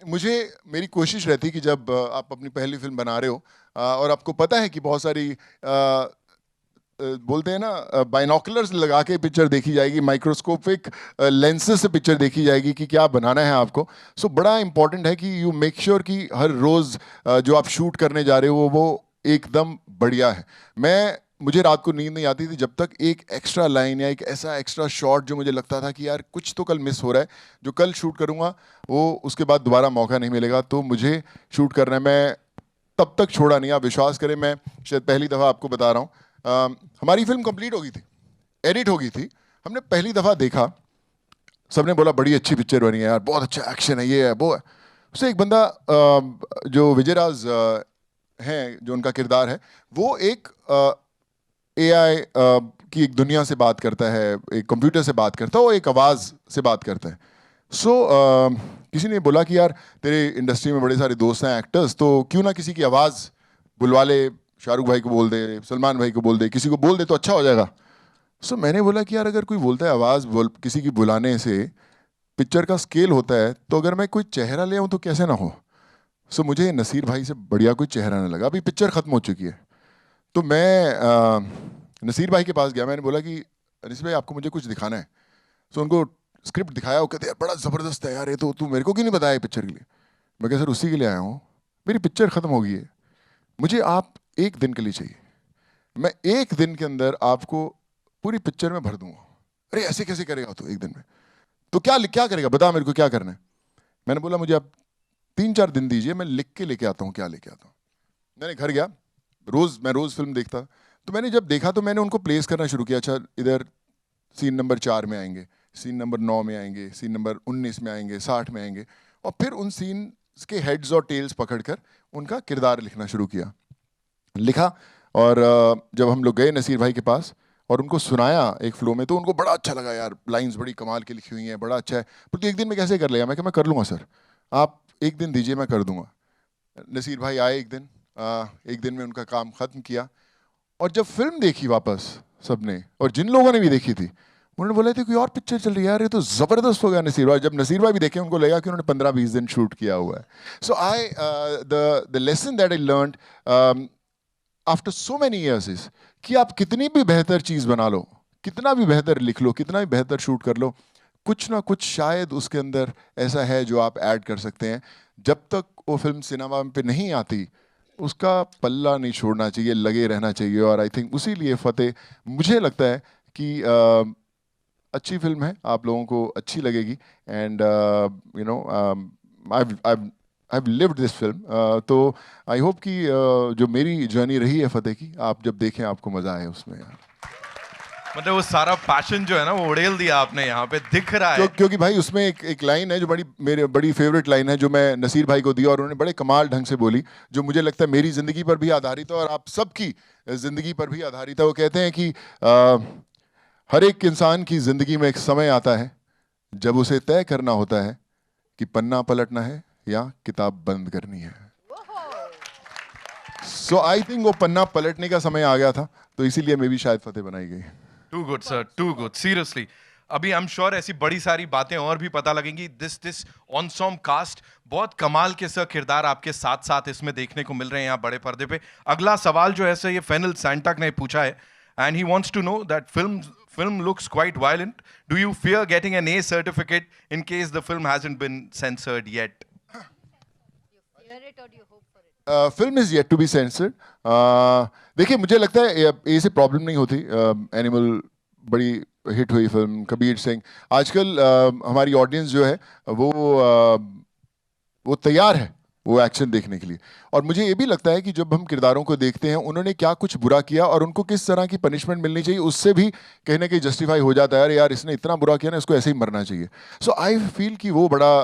मुझे, मेरी कोशिश रहती कि जब आप अपनी पहली फिल्म बना रहे हो और आपको पता है कि बहुत सारी बोलते हैं ना, बाइनोकुलर्स लगा के पिक्चर देखी जाएगी, माइक्रोस्कोपिक लेंसेज से पिक्चर देखी जाएगी कि क्या बनाना है आपको. सो बड़ा इंपॉर्टेंट है कि यू मेक श्योर कि हर रोज़ जो आप शूट करने जा रहे हो वो एकदम बढ़िया है. मैं मुझे रात को नींद नहीं आती थी जब तक एक एक्स्ट्रा लाइन या एक ऐसा एक्स्ट्रा शॉट जो मुझे लगता था कि यार कुछ तो कल मिस हो रहा है, जो कल शूट करूँगा वो उसके बाद दोबारा मौका नहीं मिलेगा, तो मुझे शूट करना है। मैं तब तक छोड़ा नहीं, आप विश्वास करें, मैं शायद पहली दफ़ा आपको बता रहा हूँ, हमारी फिल्म कंप्लीट हो गई थी, एडिट हो गई थी, हमने पहली दफ़ा देखा, सबने बोला बड़ी अच्छी पिक्चर बनी है यार, बहुत अच्छा एक्शन है, ये है वो है। उससे एक बंदा जो विजयराज हैं, जो उनका किरदार है, वो एक AI की एक दुनिया से बात करता है, एक कंप्यूटर से बात करता है, वो एक आवाज़ से बात करता है। सो किसी ने बोला कि यार तेरे इंडस्ट्री में बड़े सारे दोस्त हैं एक्टर्स, तो क्यों ना किसी की आवाज़ बुलवा ले, शाहरुख भाई को बोल दे, सलमान भाई को बोल दे, किसी को बोल दे तो अच्छा हो जाएगा। सो मैंने बोला कि यार अगर कोई बोलता है आवाज़ किसी की बुलाने से पिक्चर का स्केल होता है, तो अगर मैं कोई चेहरा ले आऊँ तो कैसे ना हो। सो मुझे नसीर भाई से बढ़िया कोई चेहरा नहीं लगा। अभी पिक्चर ख़त्म हो चुकी है, तो मैं नसीर भाई के पास गया, मैंने बोला कि नसीर भाई आपको मुझे कुछ दिखाना है। सो उनको स्क्रिप्ट दिखाया, वो कहते यार बड़ा ज़बरदस्त है यार, ये तो तू मेरे को क्यों नहीं बताया पिक्चर के लिए। मैं कहा सर उसी के लिए आया हूँ, मेरी पिक्चर ख़त्म हो गई है, मुझे आप एक दिन के लिए चाहिए, मैं एक दिन के अंदर आपको पूरी पिक्चर में भर दूंगा। अरे ऐसे कैसे करेगा तो एक दिन में, तो क्या करेगा बता मेरे को क्या करना है। मैंने बोला मुझे आप 3-4 दिन दीजिए, मैं लिख के लेके आता हूँ क्या लेके आता हूँ। मैंने घर गया, मैं रोज़ फिल्म देखता, तो मैंने जब देखा तो मैंने उनको प्लेस करना शुरू किया। अच्छा इधर सीन नंबर 4 में आएंगे, सीन नंबर 9 में आएंगे, सीन नंबर 19 में आएंगे, 60 में आएंगे, और फिर उन सीन के हेड्स और टेल्स पकड़कर उनका किरदार लिखना शुरू किया, लिखा। और जब हम लोग गए नसीर भाई के पास और उनको सुनाया एक फ्लो में, तो उनको बड़ा अच्छा लगा, यार लाइंस बड़ी कमाल की लिखी हुई हैं, बड़ा अच्छा है, पर तो एक दिन में कैसे कर लेगा। मैं कहा मैं कर लूँगा सर, आप एक दिन दीजिए मैं कर दूँगा। नसीर भाई आए एक दिन में उनका काम ख़त्म किया, और जब फिल्म देखी वापस सबने, और जिन लोगों ने भी देखी थी, उन्होंने बोला था कोई और पिक्चर चल रही है यार, ये तो ज़बरदस्त हो गया नसीर भाई। जब नसीर भाई भी देखे उनको लगा कि उन्होंने 15-20 दिन शूट किया हुआ है। So the lesson that I learned after so many years is कि आप कितनी भी बेहतर चीज़ बना लो, कितना भी बेहतर लिख लो, कितना भी बेहतर शूट कर लो, कुछ ना कुछ शायद उसके अंदर ऐसा है जो आप ऐड कर सकते हैं। जब तक वो फिल्म सिनेमा पे नहीं आती, उसका पल्ला नहीं छोड़ना चाहिए, लगे रहना चाहिए। और आई थिंक उसी लिए फतेह, मुझे लगता है कि अच्छी फिल्म है, आप लोगों को अच्छी लगेगी। And you know I've lived this film, तो आई होप कि जो मेरी जर्नी रही है फतेह की, आप जब देखें आपको मज़ा आए उसमें यार। मतलब वो सारा पैशन जो है ना वो उड़ेल दिया आपने, यहाँ पे दिख रहा है। क्योंकि भाई उसमें एक लाइन है जो बड़ी फेवरेट लाइन है, जो मैं नसीर भाई को दी और उन्होंने बड़े कमाल ढंग से बोली, जो मुझे लगता है मेरी ज़िंदगी पर भी आधारित है और आप सबकी ज़िंदगी पर भी आधारित है। वो कहते हैं कि हर एक इंसान की ज़िंदगी में एक समय आता है जब उसे तय करना होता है कि पन्ना पलटना है या किताब बंद करनी है। सो आई थिंक वो पन्ना पलटने का समय आ गया था, तो इसीलिए मैं भी शायद फतेह बनाई गई। Too good sir, too good, seriously. अभी आई एम श्योर ऐसी बड़ी सारी बातें और भी पता लगेंगी। दिस ऑनसॉम कास्ट, बहुत कमाल के सर किरदार आपके साथ साथ इसमें देखने को मिल रहे हैं यहाँ बड़े पर्दे पे। अगला सवाल जो है सर ये फेनिल सैंटक ने पूछा है, and he wants to know that film looks quite violent. Do you fear getting an A certificate in case the film hasn't been censored yet? Film is yet to be censored. देखिए मुझे लगता है ए से problem नहीं होती। Animal बड़ी hit हुई film, Kabir Singh. आजकल हमारी ऑडियंस जो है वो तैयार है वो एक्शन देखने के लिए। और मुझे ये भी लगता है कि जब हम किरदारों को देखते हैं उन्होंने क्या कुछ बुरा किया और उनको किस तरह की पनिशमेंट मिलनी चाहिए, उससे भी कहीं ना कहीं जस्टिफाई हो जाता है, अरे यार इसने इतना बुरा किया ना, इसको ऐसे ही मरना चाहिए। सो आई फील कि वो बड़ा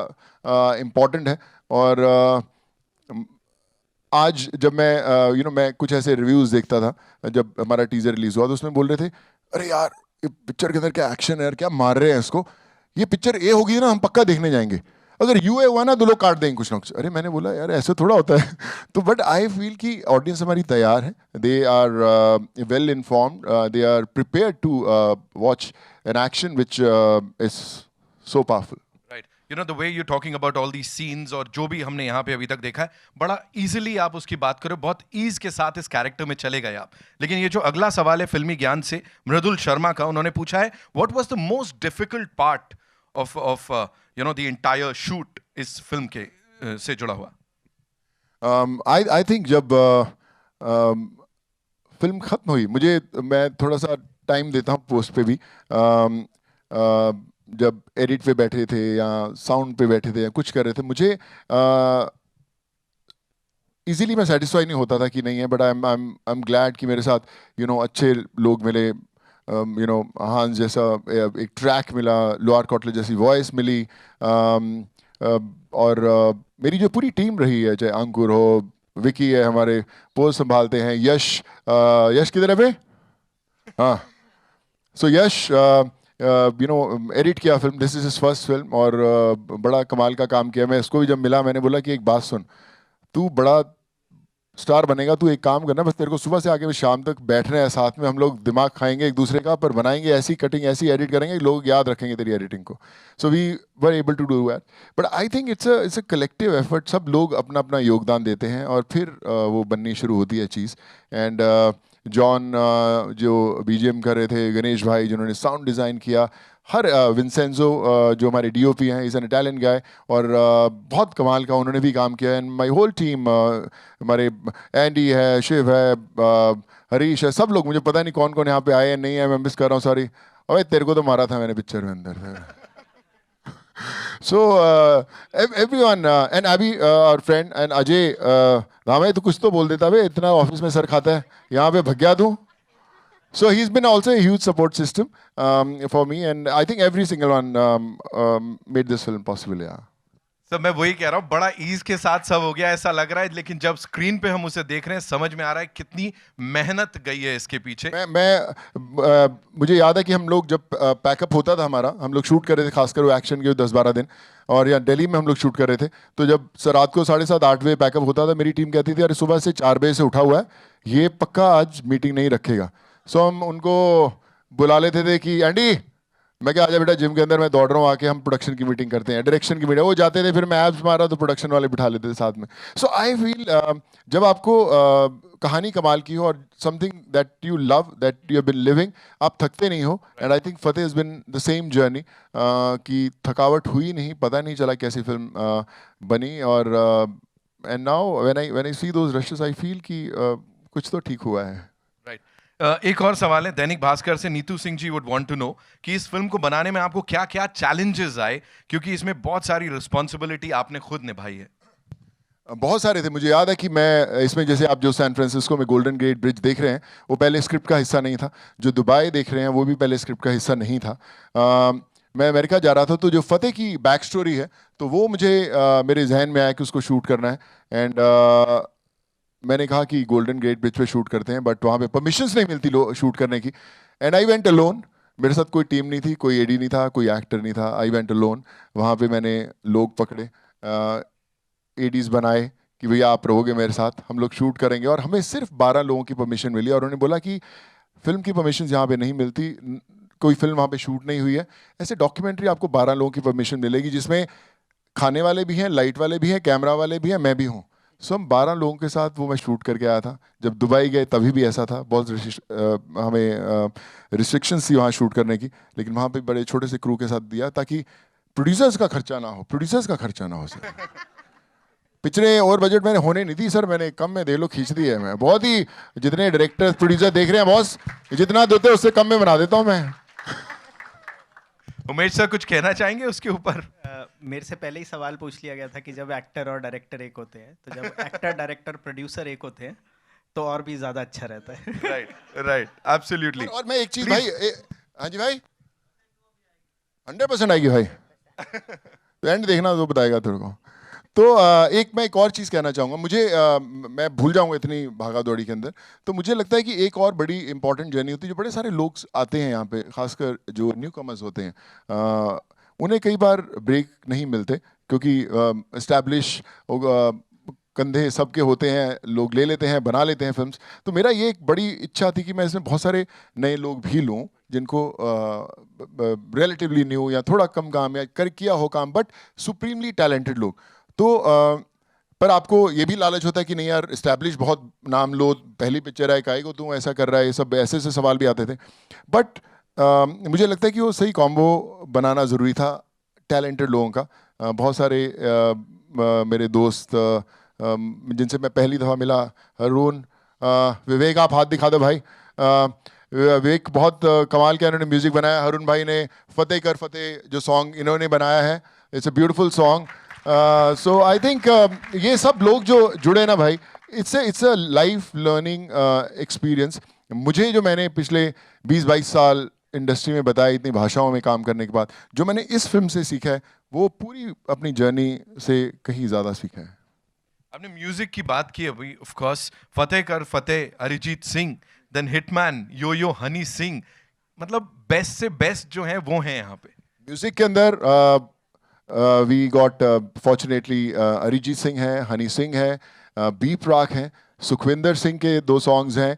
इम्पॉर्टेंट है। और आज जब मैं मैं कुछ ऐसे रिव्यूज़ देखता था जब हमारा टीज़र रिलीज़ हुआ, तो उसमें बोल रहे थे अरे यार ये पिक्चर के अंदर क्या एक्शन है यार, क्या मार रहे हैं इसको, ये पिक्चर ए होगी ना हम पक्का देखने जाएंगे, अगर यूए हुआ ना तो लोग काट देंगे कुछ ना कुछ। अरे मैंने बोला यार ऐसे थोड़ा होता है। तो बट आई फील कि ऑडियंस हमारी तैयार है, they are well informed, they are prepared to watch an action which is so powerful. You know the way you're talking about all these scenes और जो भी हमने यहाँ पे अभी तक देखा है, बड़ा easily आप उसकी बात करो, बहुत ईज के साथ इस कैरेक्टर में चले गए आप। लेकिन ये जो अगला सवाल है फिल्मी ज्ञान से मृदुल शर्मा का, उन्होंने पूछा है what was the most difficult part of the entire shoot इस फिल्म के से जुड़ा हुआ। आई थिंक जब फिल्म ख़त्म हुई, मैं थोड़ा सा टाइम देता हूँ पोस्ट पे भी। जब एडिट पे बैठे थे या साउंड पे बैठे थे या कुछ कर रहे थे, मुझे इजीली मैं सेटिस्फाई नहीं होता था कि नहीं है, बट आई एम ग्लैड कि मेरे साथ अच्छे लोग मिले, हांस जैसा एक ट्रैक मिला, लोअर कॉटले जैसी वॉइस मिली, और मेरी जो पूरी टीम रही है, चाहे अंकुर हो, विकी है, हमारे पोस्ट संभालते हैं, यश किधर है बे? हाँ, सो यश एडिट किया film, this is his first film, और बड़ा कमाल का काम किया। मैं इसको भी जब मिला मैंने बोला कि एक बात सुन, तू बड़ा स्टार बनेगा, तू एक काम करना, बस तेरे को सुबह से आके शाम तक बैठना है साथ में, हम लोग दिमाग खाएंगे एक दूसरे का, पर बनाएंगे ऐसी कटिंग, ऐसी एडिट करेंगे, लोग याद रखेंगे तेरी एडिटिंग को। So we were able to do that, but I think it's a collective effort, सब लोग अपना अपना योगदान देते हैं और फिर वो बननी शुरू होती है चीज़। एंड जॉन जो बीजीएम कर रहे थे, गणेश भाई जिन्होंने साउंड डिज़ाइन किया, हर विंसेंजो जो हमारे डीओपी हैं, इज़ एन इटालियन गाय, और बहुत कमाल का उन्होंने भी काम किया। एंड माय होल टीम, हमारे एंडी है, शिव है, हरीश है, सब लोग, मुझे पता नहीं कौन कौन यहाँ पे आए हैं, नहीं है, मैं मिस कर रहा हूँ, सॉरी। अरे तेरे को तो मारा था मैंने पिक्चर में अंदर। So everyone and Abby, our friend, and Ajay, धामे तो कुछ तो बोल देता बे, इतना ऑफिस में सर खाता है, यहाँ पे भग्या दूँ। So he's been also a huge support system for me, and I think every single one made this film possible. Yeah. तो मैं वही कह रहा हूँ, बड़ा ईज के साथ सब हो गया ऐसा लग रहा है, लेकिन जब स्क्रीन पे हम उसे देख रहे हैं समझ में आ रहा है कितनी मेहनत गई है इसके पीछे। मुझे याद है कि हम लोग जब पैकअप होता था हमारा, हम लोग शूट कर रहे थे, खासकर वो एक्शन के 10-12 दिन, और यहाँ दिल्ली में हम लोग शूट कर रहे थे, तो जब रात को 7:30-8 बजे पैकअप होता था, मेरी टीम कहती थी अरे सुबह से 4 बजे से उठा हुआ है, ये पक्का आज मीटिंग नहीं रखेगा। सो हम उनको बुला लेते थे कि एंडी, मैं क्या, आजा बेटा जिम के अंदर, मैं दौड़ रहा हूँ, आके हम प्रोडक्शन की मीटिंग करते हैं, डायरेक्शन की मीटिंग। वो जाते थे, फिर मैं एब्स मारा तो प्रोडक्शन वाले बिठा लेते थे साथ में। सो आई फील जब आपको कहानी कमाल की हो और something that you love, that you have been living, आप थकते नहीं हो। And I think Fateh has been the same journey, कि थकावट हुई नहीं, पता नहीं चला कैसी फिल्म बनी, और and now when I C those rashes I feel कि कुछ तो ठीक हुआ है। एक और सवाल है दैनिक भास्कर से, Neetu Singh ji would want to no कि इस फिल्म को बनाने में आपको क्या क्या चैलेंजेस आए, क्योंकि इसमें बहुत सारी रिस्पॉन्सिबिलिटी आपने खुद निभाई है। बहुत सारे थे। मुझे याद है कि मैं इसमें, जैसे आप जो सैन फ्रांसिस्को में गोल्डन गेट ब्रिज देख रहे हैं, वो पहले स्क्रिप्ट का हिस्सा नहीं था। जो दुबई देख रहे हैं वो भी पहले स्क्रिप्ट का हिस्सा नहीं था। मैं अमेरिका जा रहा था, तो जो फतेह की बैक स्टोरी है, तो वो मुझे मेरे जहन में आया कि उसको शूट करना है। एंड मैंने कहा कि गोल्डन गेट ब्रिज पे शूट करते हैं, बट वहाँ पे परमिशंस नहीं मिलती शूट करने की। एंड आई वेंट अलोन, मेरे साथ कोई टीम नहीं थी, कोई एडी नहीं था, कोई एक्टर नहीं था। आई वेंट अलोन, वहाँ पे मैंने लोग पकड़े, एडीज बनाए कि भैया आप रहोगे मेरे साथ, हम लोग शूट करेंगे। और हमें सिर्फ 12 लोगों की परमिशन मिली, और उन्होंने बोला कि फिल्म की परमिशन यहाँ पे नहीं मिलती, कोई फिल्म वहाँ पे शूट नहीं हुई है, ऐसे डॉक्यूमेंट्री आपको 12 लोगों की परमिशन मिलेगी, जिसमें खाने वाले भी हैं, लाइट वाले भी हैं, कैमरा वाले भी हैं, मैं भी हूँ। सो हम 12 लोगों के साथ वो मैं शूट करके आया था। जब दुबई गए तभी भी ऐसा था, बहुत हमें रिस्ट्रिक्शंस थी वहाँ शूट करने की, लेकिन वहाँ पे बड़े छोटे से क्रू के साथ दिया, ताकि प्रोड्यूसर्स का खर्चा ना हो सर। पिछले और बजट मैंने होने नहीं थी सर, मैंने कम में दे लो खींच दी है। मैं बहुत ही, जितने डायरेक्टर प्रोड्यूसर देख रहे हैं बॉस, जितना देते हैं उससे कम में बना देता हूँ मैं। उमेश सर कुछ कहना चाहेंगे उसके ऊपर? मेरे से पहले ही सवाल पूछ लिया गया था कि जब एक्टर और डायरेक्टर एक होते हैं, तो जब एक्टर डायरेक्टर प्रोड्यूसर एक होते हैं तो और भी ज्यादा अच्छा रहता है। Right absolutely. और मैं एक चीज भाई, हाँ जी भाई, 100% आएगी भाई। तो एंड देखना तो बताएगा तेरे को। तो मैं एक और चीज़ कहना चाहूँगा। मुझे मैं भूल जाऊँगा इतनी भागा दौड़ी के अंदर। तो मुझे लगता है कि एक और बड़ी इंपॉर्टेंट जर्नी होती है, जो बड़े सारे लोग आते हैं यहाँ पे, खासकर जो न्यू कमर्स होते हैं, उन्हें कई बार ब्रेक नहीं मिलते, क्योंकि इस्टेब्लिश कंधे सबके होते हैं, लोग ले लेते हैं, बना लेते हैं फिल्म्स। तो मेरा ये एक बड़ी इच्छा थी कि मैं इसमें बहुत सारे नए लोग भी लूँ, जिनको रिलेटिवली न्यू या थोड़ा कम काम या किया हो काम, बट सुप्रीमली टैलेंटेड लोग। तो पर आपको ये भी लालच होता है कि नहीं यार, इस्टेब्लिश बहुत नाम लो, पहली पिक्चर है, काहे को तू ऐसा कर रहा है, ये सब ऐसे सवाल भी आते थे। बट मुझे लगता है कि वो सही कॉम्बो बनाना ज़रूरी था टैलेंटेड लोगों का। बहुत सारे मेरे दोस्त जिनसे मैं पहली दफ़ा मिला, हरून, विवेक आप हाथ दिखा दो भाई। विवेक बहुत कमाल का इन्होंने म्यूजिक बनाया। अरुण भाई ने फतेह कर फतेह जो सॉन्ग इन्होंने बनाया है, it's a beautiful song. So I think ये सब लोग जो जुड़े ना भाई, it's a life learning experience. मुझे जो मैंने पिछले 20-22 साल इंडस्ट्री में बताया, इतनी भाषाओं में काम करने के बाद, जो मैंने इस फिल्म से सीखा है वो पूरी अपनी जर्नी से कहीं ज़्यादा सीखा है। आपने म्यूजिक की बात की अभी, ऑफ कोर्स फतेह कर फतेह, अरिजीत सिंह, देन हिटमैन, यो यो हनी सिंह, मतलब बेस्ट से बेस्ट जो हैं वो हैं यहाँ पे। म्यूजिक के अंदर we got fortunately Arijit Singh है, हनी सिंह है, बी प्राक हैं, सुखविंदर सिंह के 2 सॉन्ग्स हैं,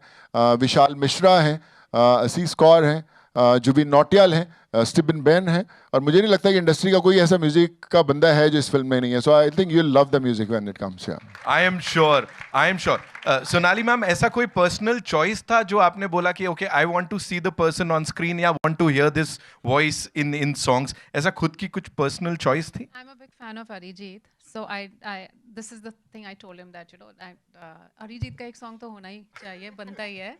विशाल मिश्रा हैं, असीस कौर हैं, जुबिन नौटियाल हैं, स्टीबन बेन हैं, और मुझे नहीं लगता कि इंडस्ट्री का कोई ऐसा म्यूजिक का बंदा है जो इस फिल्म में नहीं है। So I think you love the music when it comes here. I am sure. Sonali ma'am, ऐसा कोई पर्सनल चॉइस था जो आपने बोला कि okay I want to see the person on screen या want to hear this voice in songs, ऐसा खुद की कुछ पर्सनल चॉइस थी? I'm a big fan of Arijit, so this is the thing I told him that Arijit का एक song तो होना ही चाहिए, बनता ही है।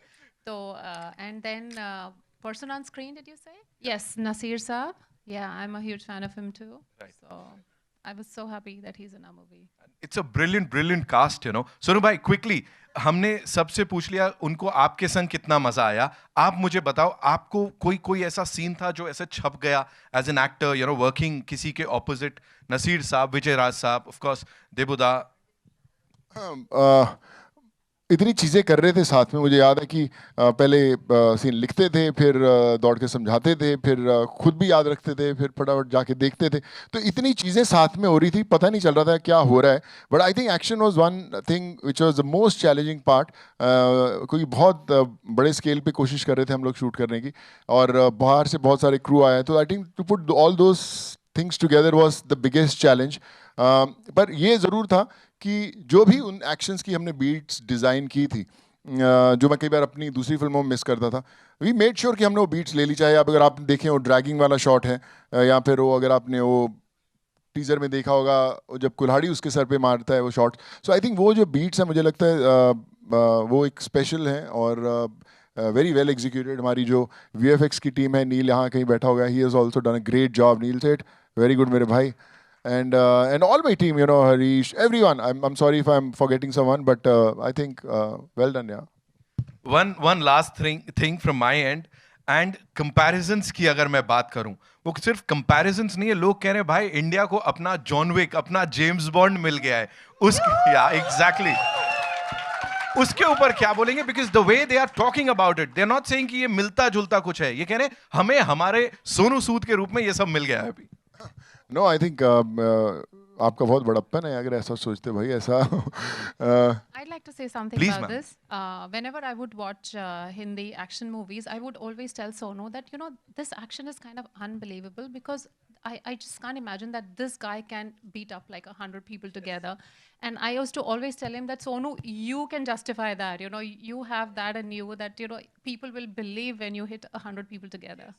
तो and then person on screen, did you say? Yes, Nasir Saab. Yeah, I'm a huge fan of him too. Right. So I was so happy that he's in our movie. It's a brilliant cast, you know. Sonu भाई, quickly, हमने सबसे पूछ लिया उनको आपके संग कितना मजा आया। आप मुझे बताओ, आपको कोई ऐसा सीन था जो ऐसे छप गया as an actor, you know, working किसी के ऑपोजिट? नसीर साहब, विजय राज साहब, ऑफ कोर्स देबुदा। इतनी चीज़ें कर रहे थे साथ में। मुझे याद है कि पहले सीन लिखते थे, फिर दौड़ के समझाते थे, फिर खुद भी याद रखते थे, फिर फटाफट जाके देखते थे। तो इतनी चीज़ें साथ में हो रही थी, पता नहीं चल रहा था क्या हो रहा है। But I think action was one thing which was the most challenging part. क्योंकि बहुत बड़े स्केल पे कोशिश कर रहे थे हम लोग शूट करने की, और बाहर से बहुत सारे क्रू आए। तो I think to put all those things together was the biggest challenge. पर ये ज़रूर था कि जो भी उन एक्शंस की हमने बीट्स डिज़ाइन की थी, जो मैं कई बार अपनी दूसरी फिल्मों में मिस करता था, वी मेड श्योर कि हमने वो बीट्स ले ली। चाहे आप अगर आप देखें वो ड्रैगिंग वाला शॉट है, या फिर वो अगर आपने वो टीज़र में देखा होगा जब कुल्हाड़ी उसके सर पे मारता है वो शॉट। सो आई थिंक वो जो बीट्स हैं, मुझे लगता है वो एक स्पेशल हैं और वेरी वेल एग्जीक्यूटेड। हमारी जो VFX की टीम है, नील यहाँ कहीं बैठा होगा, he has also done a great job. Neel Seth, very good मेरे भाई। And all my team, you know, Harish, everyone. I'm sorry if I'm forgetting someone, but I think well done, yeah. One last thing from my end, and comparisons की अगर मैं बात करूं, वो सिर्फ comparisons नहीं है। लोग कह रहे हैं भाई इंडिया को अपना जॉन विक, अपना जेम्स बॉन्ड मिल गया है। या एग्जैक्टली, उसके ऊपर क्या बोलेंगे? Because the way they are talking about it, they are not saying कि ये मिलता जुलता कुछ है। ये कह रहे हैं हमें हमारे सोनू सूद के रूप में ये सब मिल गया है अभी। No, I think आपका बहुत बड़प्पन है अगर ऐसा सोचते भाई। ऐसा I'd like to say something Please, about ma'am. this. Whenever I would watch Hindi action movies, I would always tell Sonu that, you know, this action is kind of unbelievable because I just can't imagine that this guy can beat up like 100 people together. And I used to always tell him that, Sonu, you can justify that. You know, you have that in you that, you know, people will believe when you hit 100 people together.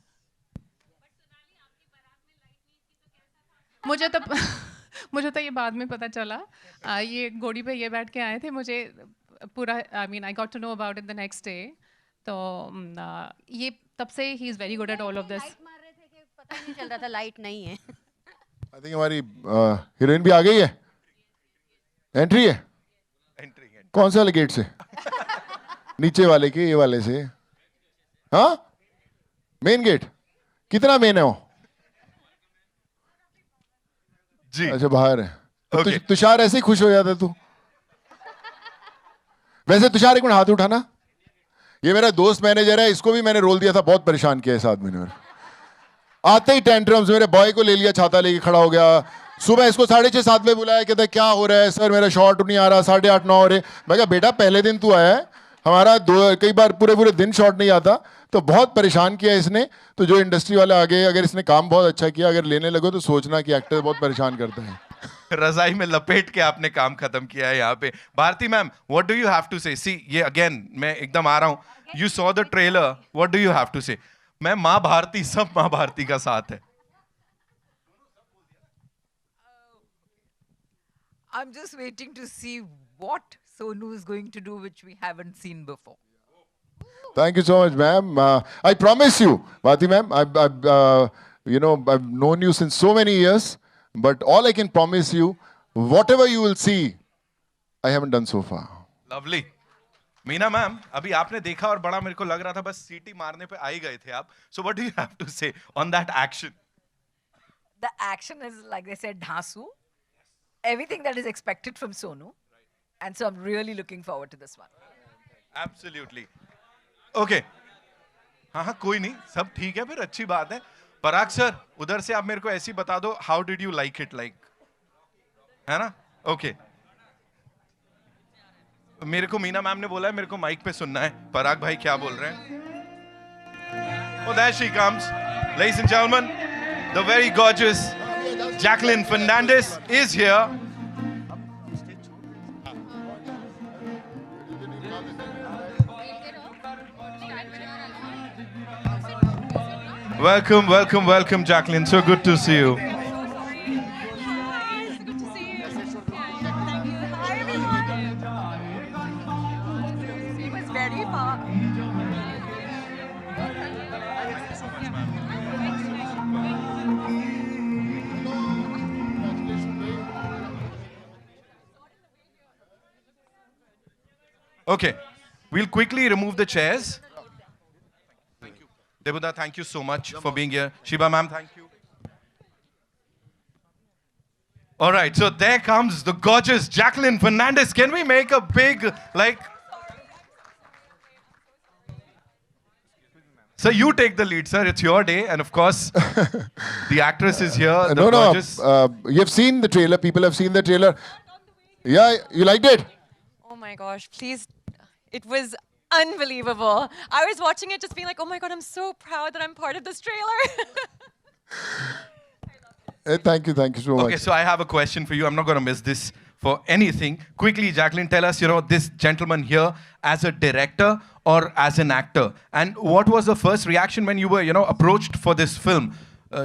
मुझे तो ये बाद में पता चला। ये घोड़ी पे ये बैठ के आए थे, मुझे पूरा I mean I got to know about it the next day. तो ये तब से ही is very good at all of this. Light मार रहे थे कि पता ही नहीं चल रहा था लाइट नहीं है। आई थिंक हमारी हीरोइन भी आ गई है। एंट्री है कौन से वाले गेट से? नीचे वाले के, ये वाले से? हाँ, मेन गेट। कितना मेन है वो? जी अच्छा, बाहर है। तो Okay. तुषार ऐसे ही खुश हो जाता तू। वैसे तुषार एक मिनट हाथ उठाना। ये मेरा दोस्त मैनेजर है, इसको भी मैंने रोल दिया था, बहुत परेशान किया इस आदमी ने। आते ही टेंट्रम्स, मेरे बॉय को ले लिया, छाता लेके खड़ा हो गया। सुबह इसको 6:30-7 बजे बुलाया, कहता है क्या हो रहा है सर, मेरा शॉट नहीं आ रहा, 8:30-9 हो रहे। मैं कहा बेटा पहले दिन तू आया है, हमारा कई बार पूरे दिन शॉट नहीं आता। तो बहुत परेशान किया इसने। तो जो इंडस्ट्री वाले आगे, अगर इसने काम बहुत अच्छा किया, अगर लेने लगो तो सोचना कि एक्टर बहुत परेशान करता है। रजाई में लपेट के आपने काम खत्म किया है यहाँ पे। Bharti ma'am, what do you have to say? See, ये अगेन मैं एकदम आ रहा हूँ, you saw the trailer, what do you have to say? मैं माँ भारती, सब माँ भारती का साथ है। I'm just waiting to see what Sonu is going to do which we haven't seen before. Thank you so much, ma'am. I promise you, Bharti ma'am, I've known you since so many years, but all I can promise you, whatever you will see, I haven't done so far. Lovely. Meena ma'am, अभी आपने देखा और बड़ा मेरे को लग रहा था बस सीटी मारने पे आ ही गए थे आप. So what do you have to say on that action? The action is, like they said, dhasu. Everything that is expected from Sonu. And so I'm really looking forward to this one. Absolutely. Okay. हाँ, कोई नहीं, सब ठीक है, फिर अच्छी बात है. पराग सर, उधर से आप मेरे को ऐसी बता दो, how did you like it, like? है ना? Okay. मेरे को मीना मैम ने बोला है मेरे को माइक पे सुनना है. पराग भाई क्या बोल रहे हैं? Oh, there she comes. Ladies and gentlemen, the very gorgeous Jacqueline Fernandez is here. Welcome, welcome, welcome, Jacqueline. So good to see you. Okay, we'll quickly remove the chairs. Thank you. Debuda, thank you so much for being here. Shiba ma'am, thank you. All right, so there comes the gorgeous Jacqueline Fernandez. Can we make a big, like... So you take the lead, sir. It's your day. And of course, the actress is here. The gorgeous... You have seen the trailer. People have seen the trailer. Yeah, you liked it? Oh my gosh, please. It was unbelievable. I was watching it just being like, oh my God, I'm so proud that I'm part of this trailer. Thank you so much. Okay, so I have a question for you. I'm not going to miss this for anything. Quickly, Jacqueline, tell us, this gentleman here as a director or as an actor. And what was the first reaction when you were, approached for this film?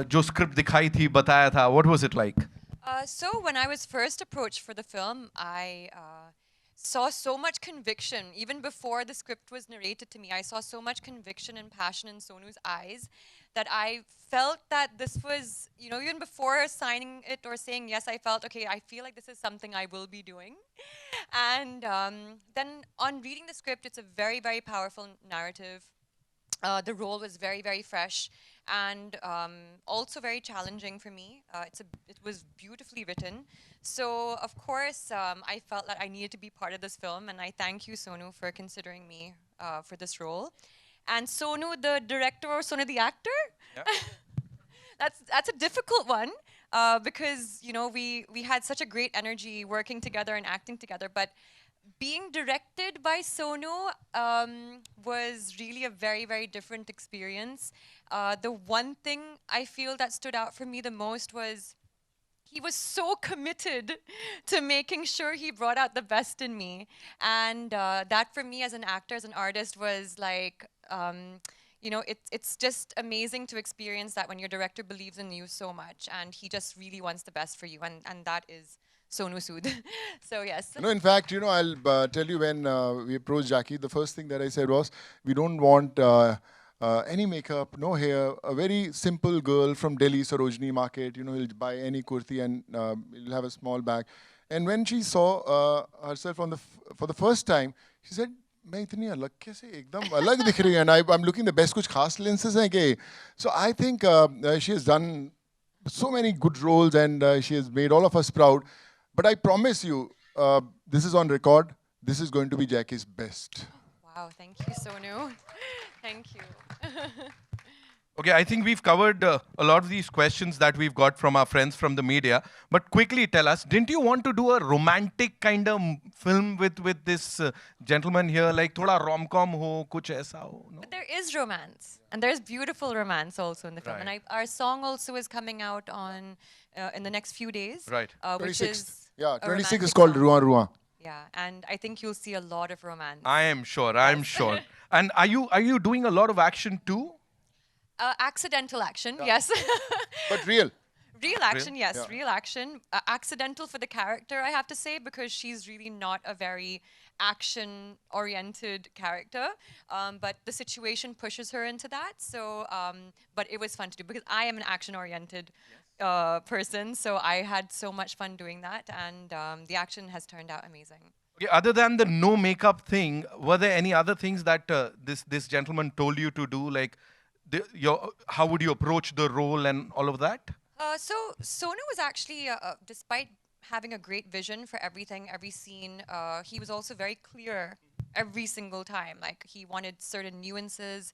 Jo script dikhai thi, bataya tha. What was it like? So when I was first approached for the film, I saw so much conviction. Even before the script was narrated to me, I saw so much conviction and passion in Sonu's eyes that I felt that this was, even before signing it or saying yes, I felt, okay, I feel like this is something I will be doing. And then on reading the script, it's a very, very powerful narrative. The role was very, very fresh and also very challenging for me. It was beautifully written. So, of course, I felt that I needed to be part of this film, and I thank you, Sonu, for considering me for this role. And Sonu, the director, or Sonu, the actor? Yep. That's a difficult one because, we had such a great energy working together and acting together, but being directed by Sonu was really a very, very different experience. The one thing I feel that stood out for me the most was he was so committed to making sure he brought out the best in me. And that for me as an actor, as an artist was like, it's just amazing to experience that when your director believes in you so much and he just really wants the best for you. And that is Sonu Sood. So yes. In fact, I'll tell you when we approached Jackie, the first thing that I said was, we don't want any makeup, no hair, a very simple girl from Delhi, Sarojini Market, he'll buy any kurti and he'll have a small bag. And when she saw herself for the first time, she said, मैं इतनी अलग कैसे एकदम अलग दिख रही है, and I'm looking the best कुछ खास lenses हैं क्या? So I think she has done so many good roles and she has made all of us proud. But I promise you, this is on record. This is going to be Jackie's best. Wow, thank you, Sonu. Thank you. Okay, I think we've covered a lot of these questions that we've got from our friends from the media. But quickly tell us, didn't you want to do a romantic kind of film with this gentleman here? Like thoda rom-com ho, kuch aisa ho? No? But there is romance. And there's beautiful romance also in the film. Right. And our song also is coming out on in the next few days. Right. Which is 26 is called Ruan Ruan. Yeah, and I think you'll see a lot of romance. I am sure. And are you doing a lot of action too? Accidental action, yes. But real. Real action, yes, Yeah. real action. Accidental for the character, I have to say, because she's really not a very action-oriented character. But the situation pushes her into that. So, but it was fun to do because I am an action-oriented person. So I had so much fun doing that, and the action has turned out amazing. Okay, other than the no makeup thing, were there any other things that this gentleman told you to do? Like, how would you approach the role and all of that? So Sonu was actually, despite having a great vision for everything, every scene, he was also very clear every single time. Like he wanted certain nuances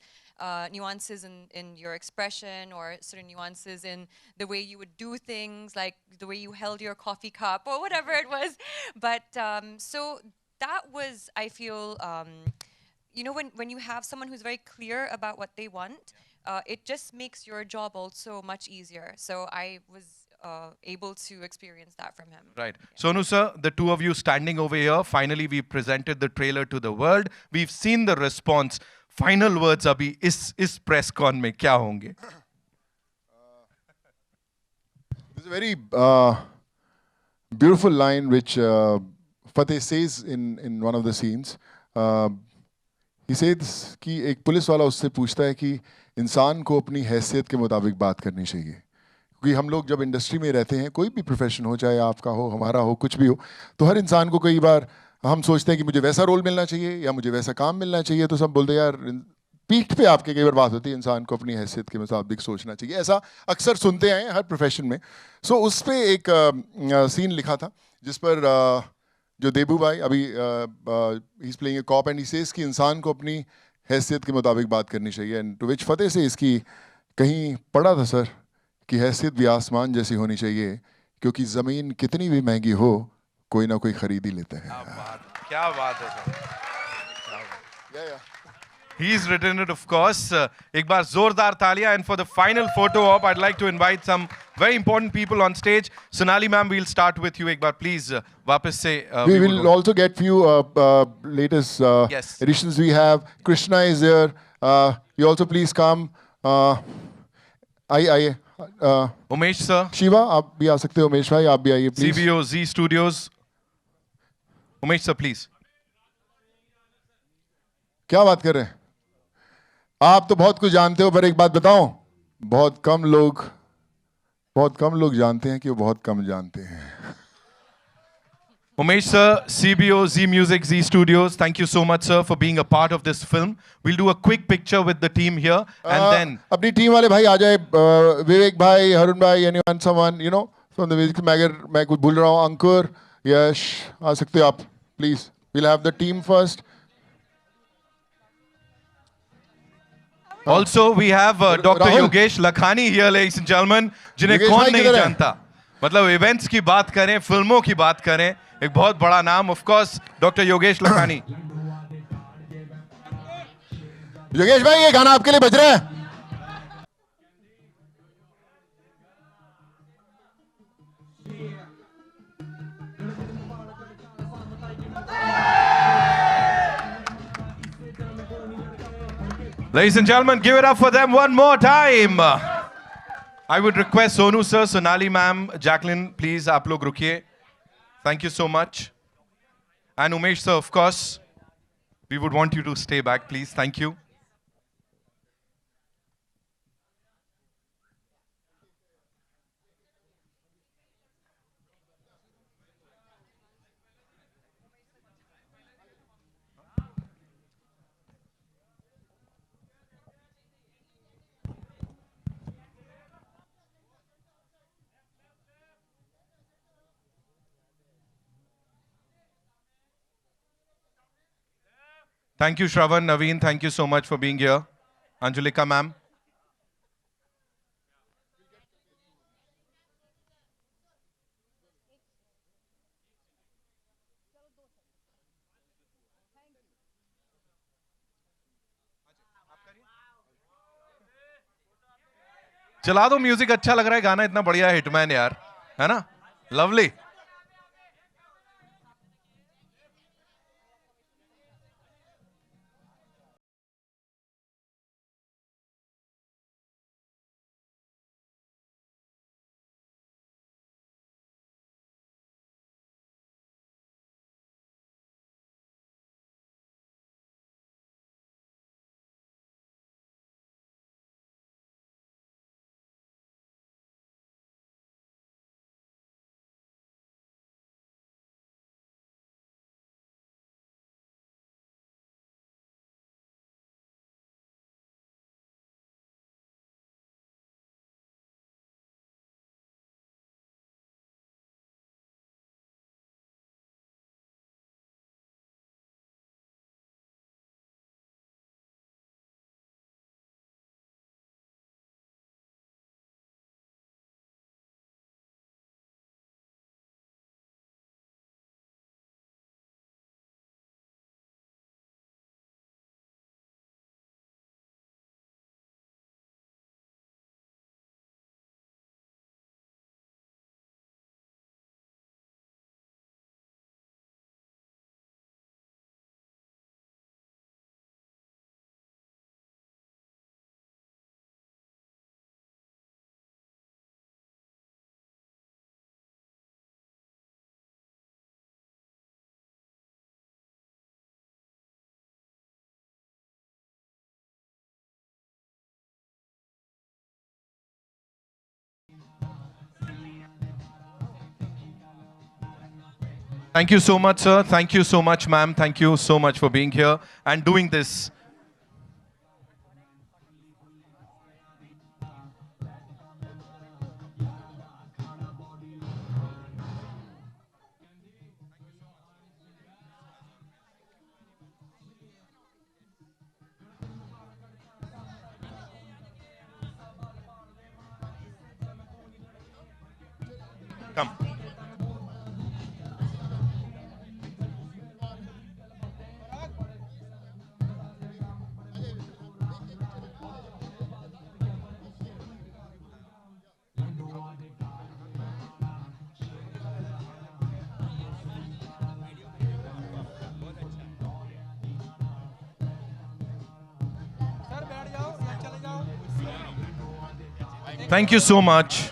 in your expression, or certain nuances in the way you would do things, like the way you held your coffee cup or whatever it was. But so that was, I feel, you know, when you have someone who's very clear about what they want, it just makes your job also much easier. So I was able to experience that from him. Right. Sonu sir, the two of you standing over here, finally we presented the trailer to the world. We've seen the response. Final words abhi is press con mein kya honge? There's a very beautiful line which Fateh says in one of the scenes. He says कि एक police वाला उससे पूछता है कि इंसान को अपनी हैसियत के मुताबिक बात करनी चाहिए, क्योंकि हम लोग जब इंडस्ट्री में रहते हैं, कोई भी प्रोफेशन हो, चाहे आपका हो, हमारा हो, कुछ भी हो, तो हर इंसान को कई बार हम सोचते हैं कि मुझे वैसा रोल मिलना चाहिए या मुझे वैसा काम मिलना चाहिए, तो सब बोलते हैं यार पीठ पे आपके कई बार बात होती है, इंसान को अपनी हैसियत के मुताबिक सोचना चाहिए, ऐसा अक्सर सुनते हैं हर प्रोफेशन में. सो उस पर एक सीन लिखा था जिस पर जो देबू भाई अभी ही is playing a cop and he says कि इंसान को अपनी हैसियत के मुताबिक बात करनी चाहिए. एंड टू विच फतेह से इसकी कहीं पढ़ा था सर कि हैसियत भी आसमान जैसी होनी चाहिए, क्योंकि ज़मीन कितनी भी महंगी हो कोई ना कोई खरीद ही लेता है. क्या बात है sir. He's written it, of course. एक बार जोरदार तालियां. And for the final photo op, I'd like to invite some very important people on stage. Sonali ma'am, we'll start with you. एक बार please वापस से. We will also get few latest editions we have. Krishna is there. You also please come. आइए. Umesh sir. Shiva आप भी आ सकते हो. उमेश भाई आप भी आइए please. CBO Z Studios. Umesh sir, please. क्या बात कर रहे हैं आप? तो बहुत कुछ जानते हो, पर एक बात बताऊं, बहुत कम लोग जानते हैं कि वो बहुत कम जानते हैं. Umesh sir, CBO, Z Music, Z Studios, thank you so much sir for being a part of this film. We'll do a quick picture with the team here and then... अपनी टीम वाले भाई आ जाए, विवेक भाई, हरुण भाई, anyone, someone, you know, from the music. मैं कुछ भूल रहा हूँ, अंकुर, यश, आ सकते हो आप, please. We'll have the team first. Also, we have Dr. Yogesh Lakhani here, ladies and gentlemen, जिन्हें कौन नहीं जानता. मतलब इवेंट्स की बात करें, फिल्मों की बात करें, एक बहुत बड़ा नाम, of course, Dr. Yogesh Lakhani. Yogesh भाई ये गाना आपके लिए बज रहा है. Ladies and gentlemen, give it up for them one more time. I would request Sonu sir, Sonali ma'am, Jacqueline, please, आप लोग रुकिए. Thank you so much. And Umesh sir, of course, we would want you to stay back, please. Thank you. Thank you, Shravan, Naveen. Thank you so much for being here. Anjulika, ma'am. चला दो music. अच्छा लग रहा है गाना, इतना बढ़िया hitman यार, है ना? Lovely. Thank you so much, sir. Thank you so much, ma'am. Thank you so much for being here and doing this. Come. Thank you so much.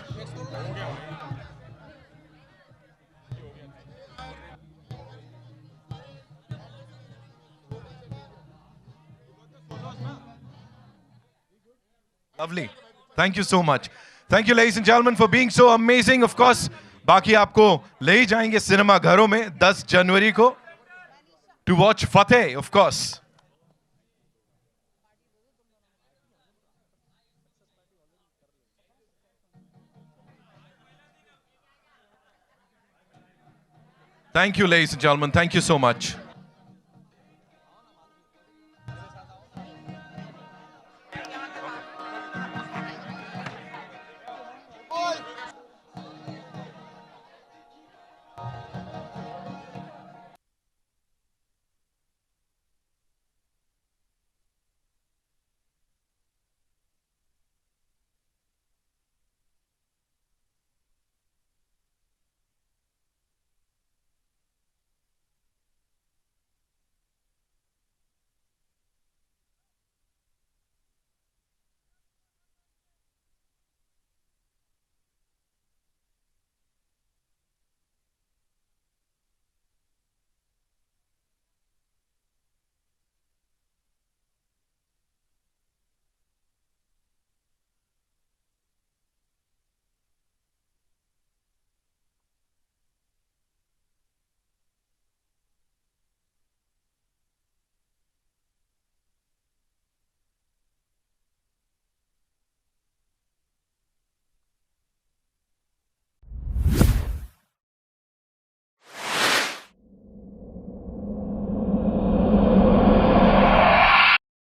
Lovely. Thank you so much. Thank you, ladies and gentlemen, for being so amazing. Of course, बाकी आपको ले ही जाएंगे cinema घरों में 10 जनवरी को to watch Fateh, of course. Thank you, ladies and gentlemen. Thank you so much.